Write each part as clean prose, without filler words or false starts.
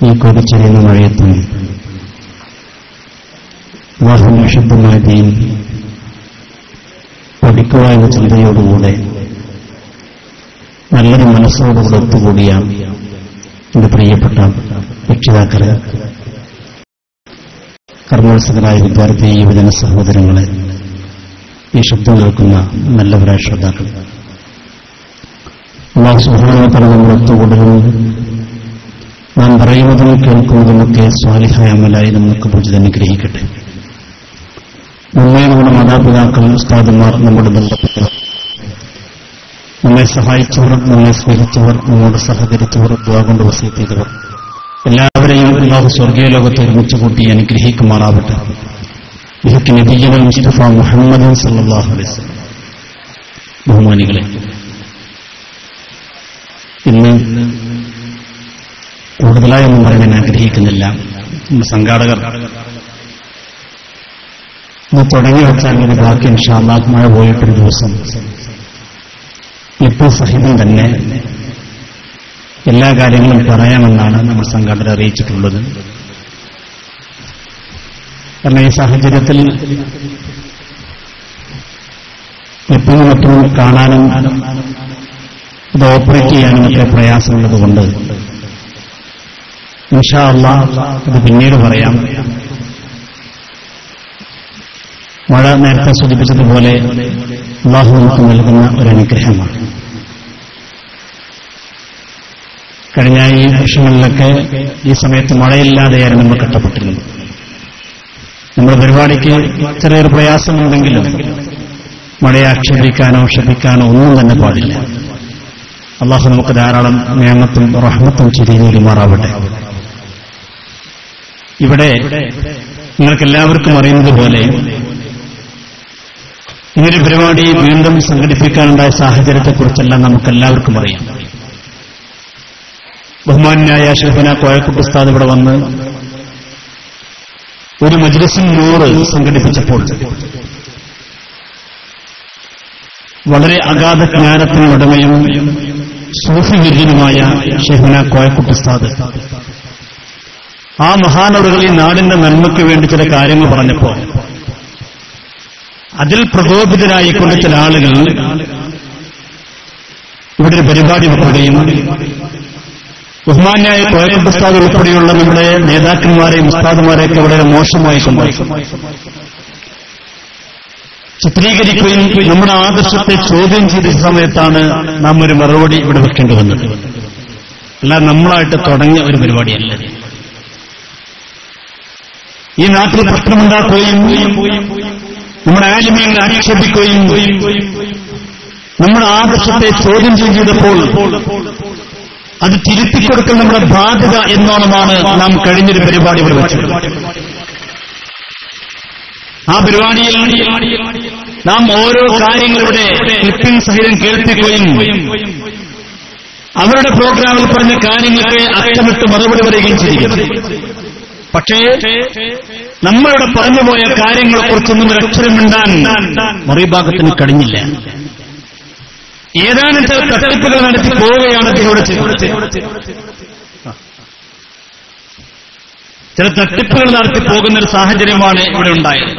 ഈ കൊതിച്ചെറിയുന്ന മഴയത്തും വിശുദ്ധമായ ദീൻ പഠിക്കുക എന്ന ചിന്തയോടുകൂടെ നല്ലൊരു മനസ്സോടുകൂടെ ഒത്തുകൂടിയ എന്റെ പ്രിയപ്പെട്ട രക്ഷിതാക്കളെ, കർമ്മോത്സവരായ വിദ്യാർത്ഥി യുവജന സഹോദരങ്ങളെ, ഈ ശബ്ദം കേൾക്കുന്ന നല്ലവരായ ശ്രോതാക്കൾ, അല്ലാഹു സുബ്ഹാനഹു വ തആല നമ്മൾ ഒത്തുകൂടലും നാം പറയുന്നതും കേൾക്കുന്നതുമൊക്കെ സ്വാലിഹായ അമലായി നമുക്ക് പൂജിത അനുഗ്രഹിക്കട്ടെ. നമ്മെ നമ്മുടെ മാതാപിതാക്കൾ, ഉസ്താദുമാർ, നമ്മുടെ ബന്ധപ്പെട്ടവർ, നമ്മെ സഹായിച്ചവർ, നമ്മെ സ്നേഹിച്ചവർ, നമ്മോട് സഹകരിച്ചവർ, ദുആ കൊണ്ട് വസിയത്ത് ചെയ്തവർ എല്ലാവരെയും അല്ലാഹു സ്വർഗീയ ലോകത്ത് ഒരുമിച്ച് കൂട്ടി അനുഗ്രഹിക്കുമാറാവട്ടെ. ബിഹഖി നബിയ്യിന മുസ്തഫ മുഹമ്മദ് സല്ലല്ലാഹു അലൈഹി വസല്ലം. ബഹുമാനികളെ, ഇന്ന് കൂടുതലായൊന്നും പറയാൻ ആഗ്രഹിക്കുന്നില്ല. സംഘാടകർ ഇന്ന് തുടങ്ങി വെച്ചാൽ ഇങ്ങനെ ബാക്കി ഇൻഷാ അല്ലാഹ് മഴ പോയിട്ടൊരു ദിവസം ഇപ്പോൾ സഹിതം തന്നെ എല്ലാ കാര്യങ്ങളും പറയാമെന്നാണ് നമ്മൾ സംഘാടകർ അറിയിച്ചിട്ടുള്ളത്. കാരണം ഈ സാഹചര്യത്തിൽ എപ്പോഴും മറ്റും കാണാനും ഇത് ഓപ്പറേറ്റ് ചെയ്യാനും ഒക്കെ പ്രയാസമുള്ളതുകൊണ്ട് ഇൻഷാ അല്ലാഹ് ഇത് പിന്നീട് പറയാം. മഴ നേരത്തെ സൂചിപ്പിച്ചതുപോലെ അല്ലാഹു നമുക്ക് നൽകുന്ന ഒരു അനുഗ്രഹമാണ്. കഴിഞ്ഞ ഈ വർഷങ്ങളിലൊക്കെ ഈ സമയത്ത് മഴയില്ലാതെയായിരുന്നു നമ്മൾ കഷ്ടപ്പെട്ടിരുന്നത്. നമ്മുടെ പരിപാടിക്ക് ചെറിയൊരു പ്രയാസമുണ്ടെങ്കിലും മഴയെ ആക്ഷേപിക്കാനോ ക്ഷപിക്കാനോ ഒന്നും തന്നെ പാടില്ല. അല്ലാഹു നമുക്ക് ധാരാളം നിഅമത്തും റഹ്മത്തും ചെയ്തുമാറാവട്ടെ. ഇവിടെ നിങ്ങൾക്ക് എല്ലാവർക്കും അറിയുന്നത് പോലെ ഇങ്ങനൊരു പരിപാടി വീണ്ടും സംഘടിപ്പിക്കാനുണ്ടായ സാഹചര്യത്തെക്കുറിച്ചെല്ലാം നമുക്കെല്ലാവർക്കും അറിയാം. ബഹുമാന്യനായ ശൈഖുനാ കോയക്കുട്ടി ഉസ്താദ് ഇവിടെ വന്ന് ഒരു മജ്ലിസുൻ നൂർ സംഘടിപ്പിച്ചപ്പോൾ വളരെ അഗാധ ജ്ഞാനത്തിന് ഉടമയും സൂഫി വിദ്യനുമായ ശൈഖുനാ കോയക്കുട്ടി ഉസ്താദ് ആ മഹാനവറുകൾ ഈ നാടിന്റെ നന്മയ്ക്ക് വേണ്ടി ചില കാര്യങ്ങൾ പറഞ്ഞപ്പോൾ അതിൽ പ്രകോപിതരായിക്കൊണ്ട് ചില ആളുകൾ ഇവിടെ ഒരു പരിപാടി വെക്കുകയും ബഹുമാന്യായ കോയക്കുട്ടി ഉസ്താദ് ഉൾപ്പെടെയുള്ള നമ്മുടെ നേതാക്കന്മാരെയും ഉസ്താദുമാരെയൊക്കെ വളരെ മോശമായി ചിത്രീകരിക്കുകയും നമ്മുടെ ആദർശത്തെ ചോദ്യം ചെയ്ത സമയത്താണ് നാം ഒരു മറുപടി ഇവിടെ വെക്കേണ്ടി വന്നത്. അല്ല, നമ്മളായിട്ട് തുടങ്ങിയ ഒരു പരിപാടിയല്ല. ഈ നാട്ടിൽ പ്രശ്നമുണ്ടാക്കുകയും നമ്മുടെ ആലിമീങ്ങളെ ആക്ഷേപിക്കുകയും നമ്മുടെ ആദർശത്തെ ചോദ്യം ചെയ്തപ്പോൾ അത് തിരുത്തിക്കൊടുക്കൽ നമ്മുടെ ബാധ്യത എന്നോണമാണ് നാം കഴിഞ്ഞൊരു പരിപാടി ഇവിടെ വെച്ചത്. ആ പരിപാടിയിൽ നാം ഓരോ കാര്യങ്ങളുടെ ക്ലിപ്പിംഗ് സഹിതം കേൾപ്പിക്കുകയും അവരുടെ പ്രോഗ്രാമിൽ പറഞ്ഞ കാര്യങ്ങൾക്ക് അറ്റമിട്ട് മറുപടി പറയുകയും ചെയ്തിരിക്കുന്നു. പക്ഷേ നമ്മളിവിടെ പറഞ്ഞുപോയ കാര്യങ്ങളെക്കുറിച്ചൊന്നും ഒരക്ഷരമിണ്ടാൻ മറുഭാഗത്തിന് കഴിഞ്ഞില്ല. ഏതാനും ചില തട്ടിപ്പുകൾ നടത്തി പോവുകയാണ് അദ്ദേഹം ചെയ്തത്. ചില തട്ടിപ്പുകൾ നടത്തി പോകുന്ന ഒരു സാഹചര്യമാണ് ഇവിടെ ഉണ്ടായത്.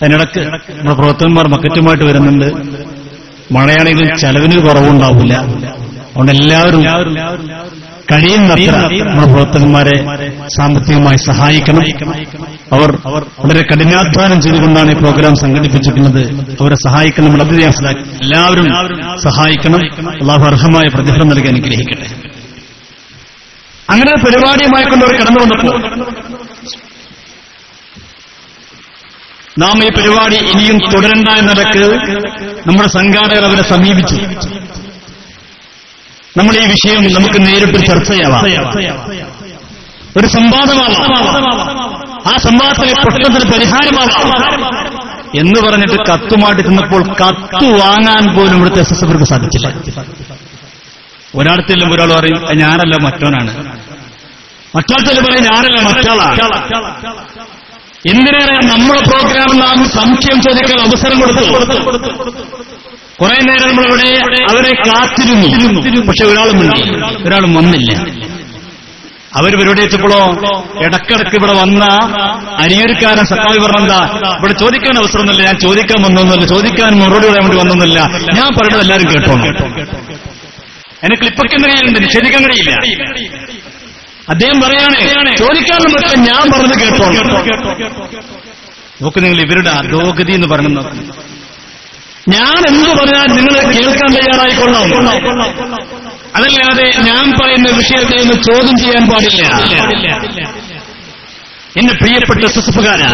അതിനിടക്ക് നമ്മുടെ പ്രവർത്തകന്മാർ മക്കറ്റുമായിട്ട് വരുന്നുണ്ട്. മഴയാണെങ്കിലും ചെലവിന് കുറവുണ്ടാവില്ല. അതുകൊണ്ട് എല്ലാവരും കഴിയുന്നത്ര നമ്മുടെ പ്രവർത്തകന്മാരെ സാമ്പത്തികമായി സഹായിക്കണം. അവർ വളരെ കഠിനാധ്വാനം ചെയ്തുകൊണ്ടാണ് ഈ പ്രോഗ്രാം സംഘടിപ്പിച്ചിട്ടുള്ളത്. അവരെ സഹായിക്കണം. നമ്മൾ അത് മനസ്സിലാക്കി എല്ലാവരും സഹായിക്കണം. അല്ലാഹു അർഹമായ പ്രതിഫലം നൽകി അനുഗ്രഹിക്കട്ടെ. അങ്ങനെ പരിപാടിയുമായി കൊണ്ടവർ കടന്നു വന്നപ്പോൾ നാം ഈ പരിപാടി ഇനിയും തുടരണ്ട എന്ന നിലക്ക് നമ്മുടെ സംഘാടകർ അവരെ സമീപിച്ചു. നമ്മൾ ഈ വിഷയം നമുക്ക് നേരിട്ട് ചർച്ചയാവാം, ഒരു സംവാദമാവാം, ആ സംവാദത്തിലെ പ്രശ്നത്തിന് പരിഹാരമാവാം എന്ന് പറഞ്ഞിട്ട് കത്തുമായിട്ട് ചെന്നപ്പോൾ കത്ത് വാങ്ങാൻ പോലും ഇവിടുത്തെ എസ്എസ്എഫർക്ക് സാധിച്ചില്ല. ഒരാളത്തെല്ലാം ഒരാൾ പറയും ഞാനല്ല മറ്റോനാണ്, മറ്റാളത്തെല്ലാം പറയും ഞാനല്ല മറ്റാളാണ്. എന്തിനേറെ നമ്മുടെ പ്രോഗ്രാമിൽ നാം സംശയം ചോദിക്കാൻ അവസരം കൊടുത്തു. കുറെ നേരം നമ്മളിവിടെ അവരെ കാത്തിരുന്നു. പക്ഷെ ഒരാളും വന്നില്ല. അവരിവിടെ എത്തിയപ്പോഴോ ഇടക്കിടക്ക് ഇവിടെ വന്ന അരിയൂർക്കാരൻ സഖാവി പറഞ്ഞെന്താ, ഇവിടെ ചോദിക്കാൻ അവസരമൊന്നുമില്ല, ഞാൻ ചോദിക്കാൻ വന്നൊന്നുമില്ല, ചോദിക്കാൻ മറുപടി പറയാൻ വേണ്ടി വന്നൊന്നുമില്ല, ഞാൻ പറയുന്നത് എല്ലാവരും കേട്ടോണം. എന്നെ ക്ലിപ്പൊക്കെ കഴിയുന്നുണ്ട്, നിഷേധിക്കാൻ കഴിയില്ല. അദ്ദേഹം പറയാണ് ചോദിക്കാനും പറ്റില്ല, ഞാൻ പറഞ്ഞത് കേട്ടോണം. നോക്ക് നിങ്ങൾ ഇവരുടെ അധോഗതി എന്ന് പറയുന്നത്. ഞാൻ എന്ത് പറഞ്ഞാൽ നിങ്ങൾ കേൾക്കാൻ തയ്യാറായിക്കൊള്ളാം, അതല്ലാതെ ഞാൻ പറയുന്ന വിഷയത്തെ ഒന്ന് ചോദ്യം ചെയ്യാൻ പാടില്ല. എന്റെ പ്രിയപ്പെട്ട സുസുപ്പുകാരാ,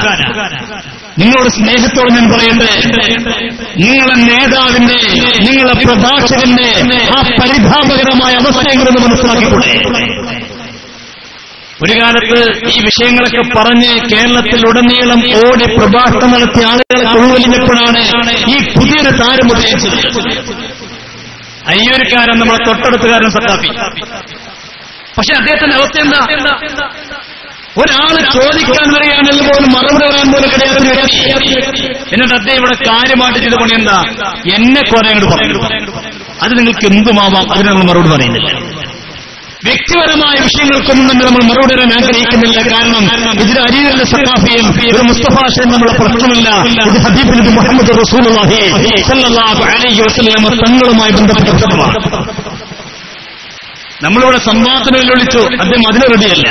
നിങ്ങളോട് സ്നേഹത്തോടെ ഞാൻ പറയണ്ടേ, നിങ്ങളെ നേതാവിന്റെ, നിങ്ങളെ പ്രഭാഷകന്റെ ആ പരിതാപകരമായ അവസ്ഥയെങ്കിലും മനസ്സിലാക്കിക്കൂടെ? ഒരു കാലത്ത് ഈ വിഷയങ്ങളൊക്കെ പറഞ്ഞ് കേരളത്തിലുടനീളം ഓടി പ്രഭാഷണം നടത്തിയ ആളുകളെ കൊള്ളുവലിഞ്ഞപ്പോഴാണ് ഈ പുതിയൊരു താരം ഉദയിച്ചത്. അയ്യൂർക്കാരൻ നമ്മളെ തൊട്ടടുത്തുകാരൻ സഖാഫി. പക്ഷെ അദ്ദേഹത്തിന്റെ അവസ്ഥ എന്താ? ഒരാള് ചോദിക്കാൻ വരികയാണെങ്കിൽ പോലും മറുപടി പറയാൻ പോലും കഴിയാത്ത വ്യക്തി. എന്നിട്ട് അദ്ദേഹം ഇവിടെ കാര്യമായിട്ട് ചെയ്ത പണി എന്താ? എന്നെ കുറെ അങ്ങോട്ട് പറഞ്ഞു. അത് നിങ്ങൾക്ക് എന്തുമാവാം, അതിന് നമ്മൾ മറുപടി പറയുന്നില്ല. വ്യക്തിപരമായ വിഷയങ്ങൾക്കൊന്നും തന്നെ നമ്മൾ മറുപടി തരാൻ ആഗ്രഹിക്കുന്നില്ല. കാരണം ഇതിൽ അരിയുടെ സഖാഫിയും ഒരു മുസ്തഫാഷയും നമ്മുടെ പ്രശ്നമില്ല. ഇത് ഹബീബ് നബി മുഹമ്മദ് റസൂലുള്ളാഹി സ്വല്ലല്ലാഹു അലൈഹി വസല്ലം തങ്ങളുമായി ബന്ധപ്പെട്ട പ്രശ്നമാണ്. നമ്മളിവിടെ സംവാദത്തിൽ വിളിച്ചു, അദ്ദേഹം അതിന് റെഡിയല്ല.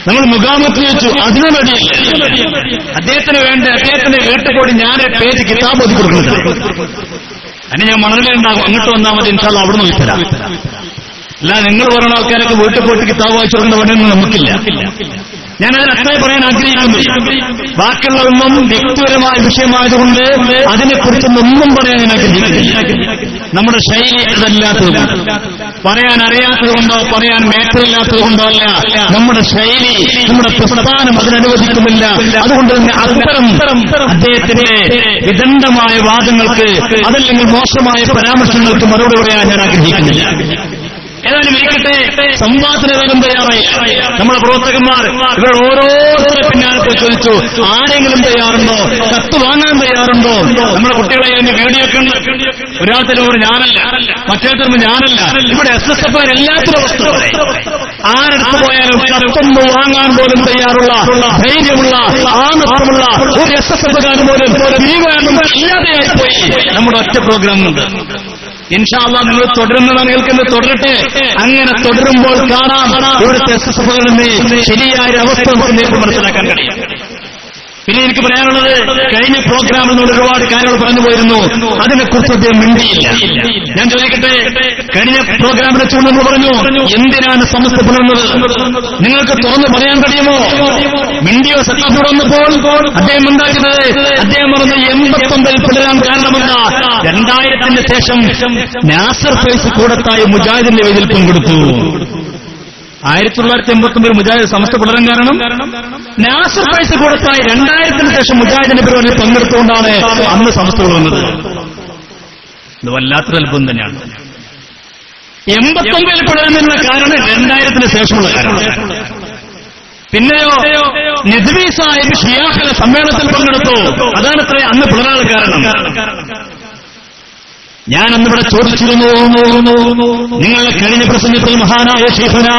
നമ്മൾ മുഖാമുഖത്ത് വെച്ചു, അതിന് റെഡിയല്ല. അദ്ദേഹത്തിന് വേണ്ട, അദ്ദേഹത്തിന്റെ വീട്ടുകൂടി ഞാൻ പേജ് കിതാബ് ഒതുക്കി കൊടുക്കുന്നത്. അതിന് ഞാൻ മണലിലുണ്ടാകും, അങ്ങോട്ട് വന്നാൽ മതി, ഇൻഷാ അല്ലാഹ് അവിടെ നിന്ന് വിട്ടരാം. അല്ല, നിങ്ങൾ പറയുന്ന ആൾക്കാരൊക്കെ വീട്ടിൽ പോയിട്ട് കിതാബ് വായിച്ചു കൊടുക്കുന്ന പണിയൊന്നും നമുക്കില്ല. ഞാനതിന് അത്രേ പറയാൻ ആഗ്രഹിക്കുന്നു. ബാക്കിയുള്ളതൊന്നും വ്യക്തിപരമായ വിഷയമായതുകൊണ്ട് അതിനെക്കുറിച്ചൊന്നും പറയാൻ ഞാൻ ആഗ്രഹിക്കുന്നില്ല. നമ്മുടെ ശൈലി അതല്ലാത്തതുകൊണ്ട്, പറയാൻ അറിയാത്തതുകൊണ്ടോ പറയാൻ മേഖലയില്ലാത്തതുകൊണ്ടോ അല്ല, നമ്മുടെ ശൈലി, നമ്മുടെ പ്രസ്ഥാനം അതിനനുവദിക്കുന്നില്ല. അതുകൊണ്ട് തന്നെ അത്തരം അദ്ദേഹത്തിന്റെ വിദണ്ഡമായ വാദങ്ങൾക്ക്, അതല്ലെങ്കിൽ മോശമായ പരാമർശങ്ങൾക്ക് മറുപടി പറയാൻ ഞാൻ ആഗ്രഹിക്കുന്നില്ല. ഏതായാലും ഇരിക്കട്ടെ, സംവാദത്തിന് വേഗം തയ്യാറായി. നമ്മുടെ പ്രവർത്തകന്മാർ ഇവർ ഓരോരുത്തരെ പിന്നാലെ പോയി ചോദിച്ചു, ആരെങ്കിലും തയ്യാറുണ്ടോ, കത്ത് വാങ്ങാൻ തയ്യാറുണ്ടോ? നമ്മുടെ കുട്ടികളെ അതിന്റെ വീഡിയോ ഒക്കെ ഉണ്ട്. ഒരാൾ തരുമ്പോൾ ഞാനല്ല, മറ്റേ തരുമ്പോൾ ഞാനല്ല. ഇവിടെ SSF എല്ലാത്തിനും അവസ്ഥ ആരെടുത്ത് പോയാലും കത്തൊന്ന് വാങ്ങാൻ പോലും തയ്യാറുള്ള, ധൈര്യമുള്ള, ആനന്ദമുള്ള ഒരു SSF പോലും ഭീകരണം ഇല്ലാതെയായി പോയി നമ്മുടെ ഒറ്റ പ്രോഗ്രാം ഉണ്ട്. ഇൻഷാ അല്ലാഹ് നിങ്ങൾ തുടരുന്നതാണ് കേൾക്കുന്നത്, തുടരട്ടെ. അങ്ങനെ തുടരുമ്പോൾ കാണാം ഇവിടുത്തെ SSFകളുടെ ശരിയായ അവസ്ഥ നമുക്ക് മനസ്സിലാക്കാൻ കഴിയും. പിന്നെ എനിക്ക് പറയാനുള്ളത്, കഴിഞ്ഞ പ്രോഗ്രാമിൽ നമ്മൾ ഒരുപാട് കാര്യങ്ങൾ പറഞ്ഞു പോയിരുന്നു, അതിനെക്കുറിച്ച് അദ്ദേഹം മിണ്ടിയില്ല. ഞാൻ ചോദിക്കട്ടെ, കഴിഞ്ഞ പ്രോഗ്രാമിനെ ചൂട് നമ്മൾ പറഞ്ഞു എന്തിനാണ് സമസ്ത പുലർന്നത്, നിങ്ങൾക്ക് തുറന്നു പറയാൻ കഴിയുമോ? മിണ്ടിയോ? സഖാഫിയോട് വന്നപ്പോൾ അദ്ദേഹം ഉണ്ടാക്കുന്നത്, അദ്ദേഹം പറഞ്ഞത് 89 പുലരാൻ കാരണമെന്ന 2000-ന് ശേഷം നാസർ ഫൈസ് കൂടത്തായി മുജാഹിദിന്റെ വേദിയിൽ പങ്കെടുത്തു. 1989 മുജാഹിദ് സമസ്ത പുലരാൻ കാരണം നാസർ ഫൈസ് കൂടത്തായി 2000-ന് ശേഷം മുജാഹിദിന്റെ പരിപാടിയിൽ പങ്കെടുത്തുകൊണ്ടാണ് അന്ന് സമസ്ത വന്നത്. ഇത് വല്ലാത്തൊരു അത്ഭുതം തന്നെയാണ്. 89 പുലരുന്നതിനുള്ള കാരണം 2000-ന് ശേഷമുള്ള കാരണം. പിന്നെയോ നദ്വി സാഹിബ് ഷിയാഖിലെ സമ്മേളനത്തിൽ പങ്കെടുത്തു, അതാണത്രേ അന്ന് പുലരാനുള്ള കാരണം. ഞാൻ അന്നിവിടെ ചോദിച്ചിരുന്നു, നിങ്ങളുടെ കഴിഞ്ഞ പ്രസംഗത്തിൽ മഹാനായ ശൈഖുനാ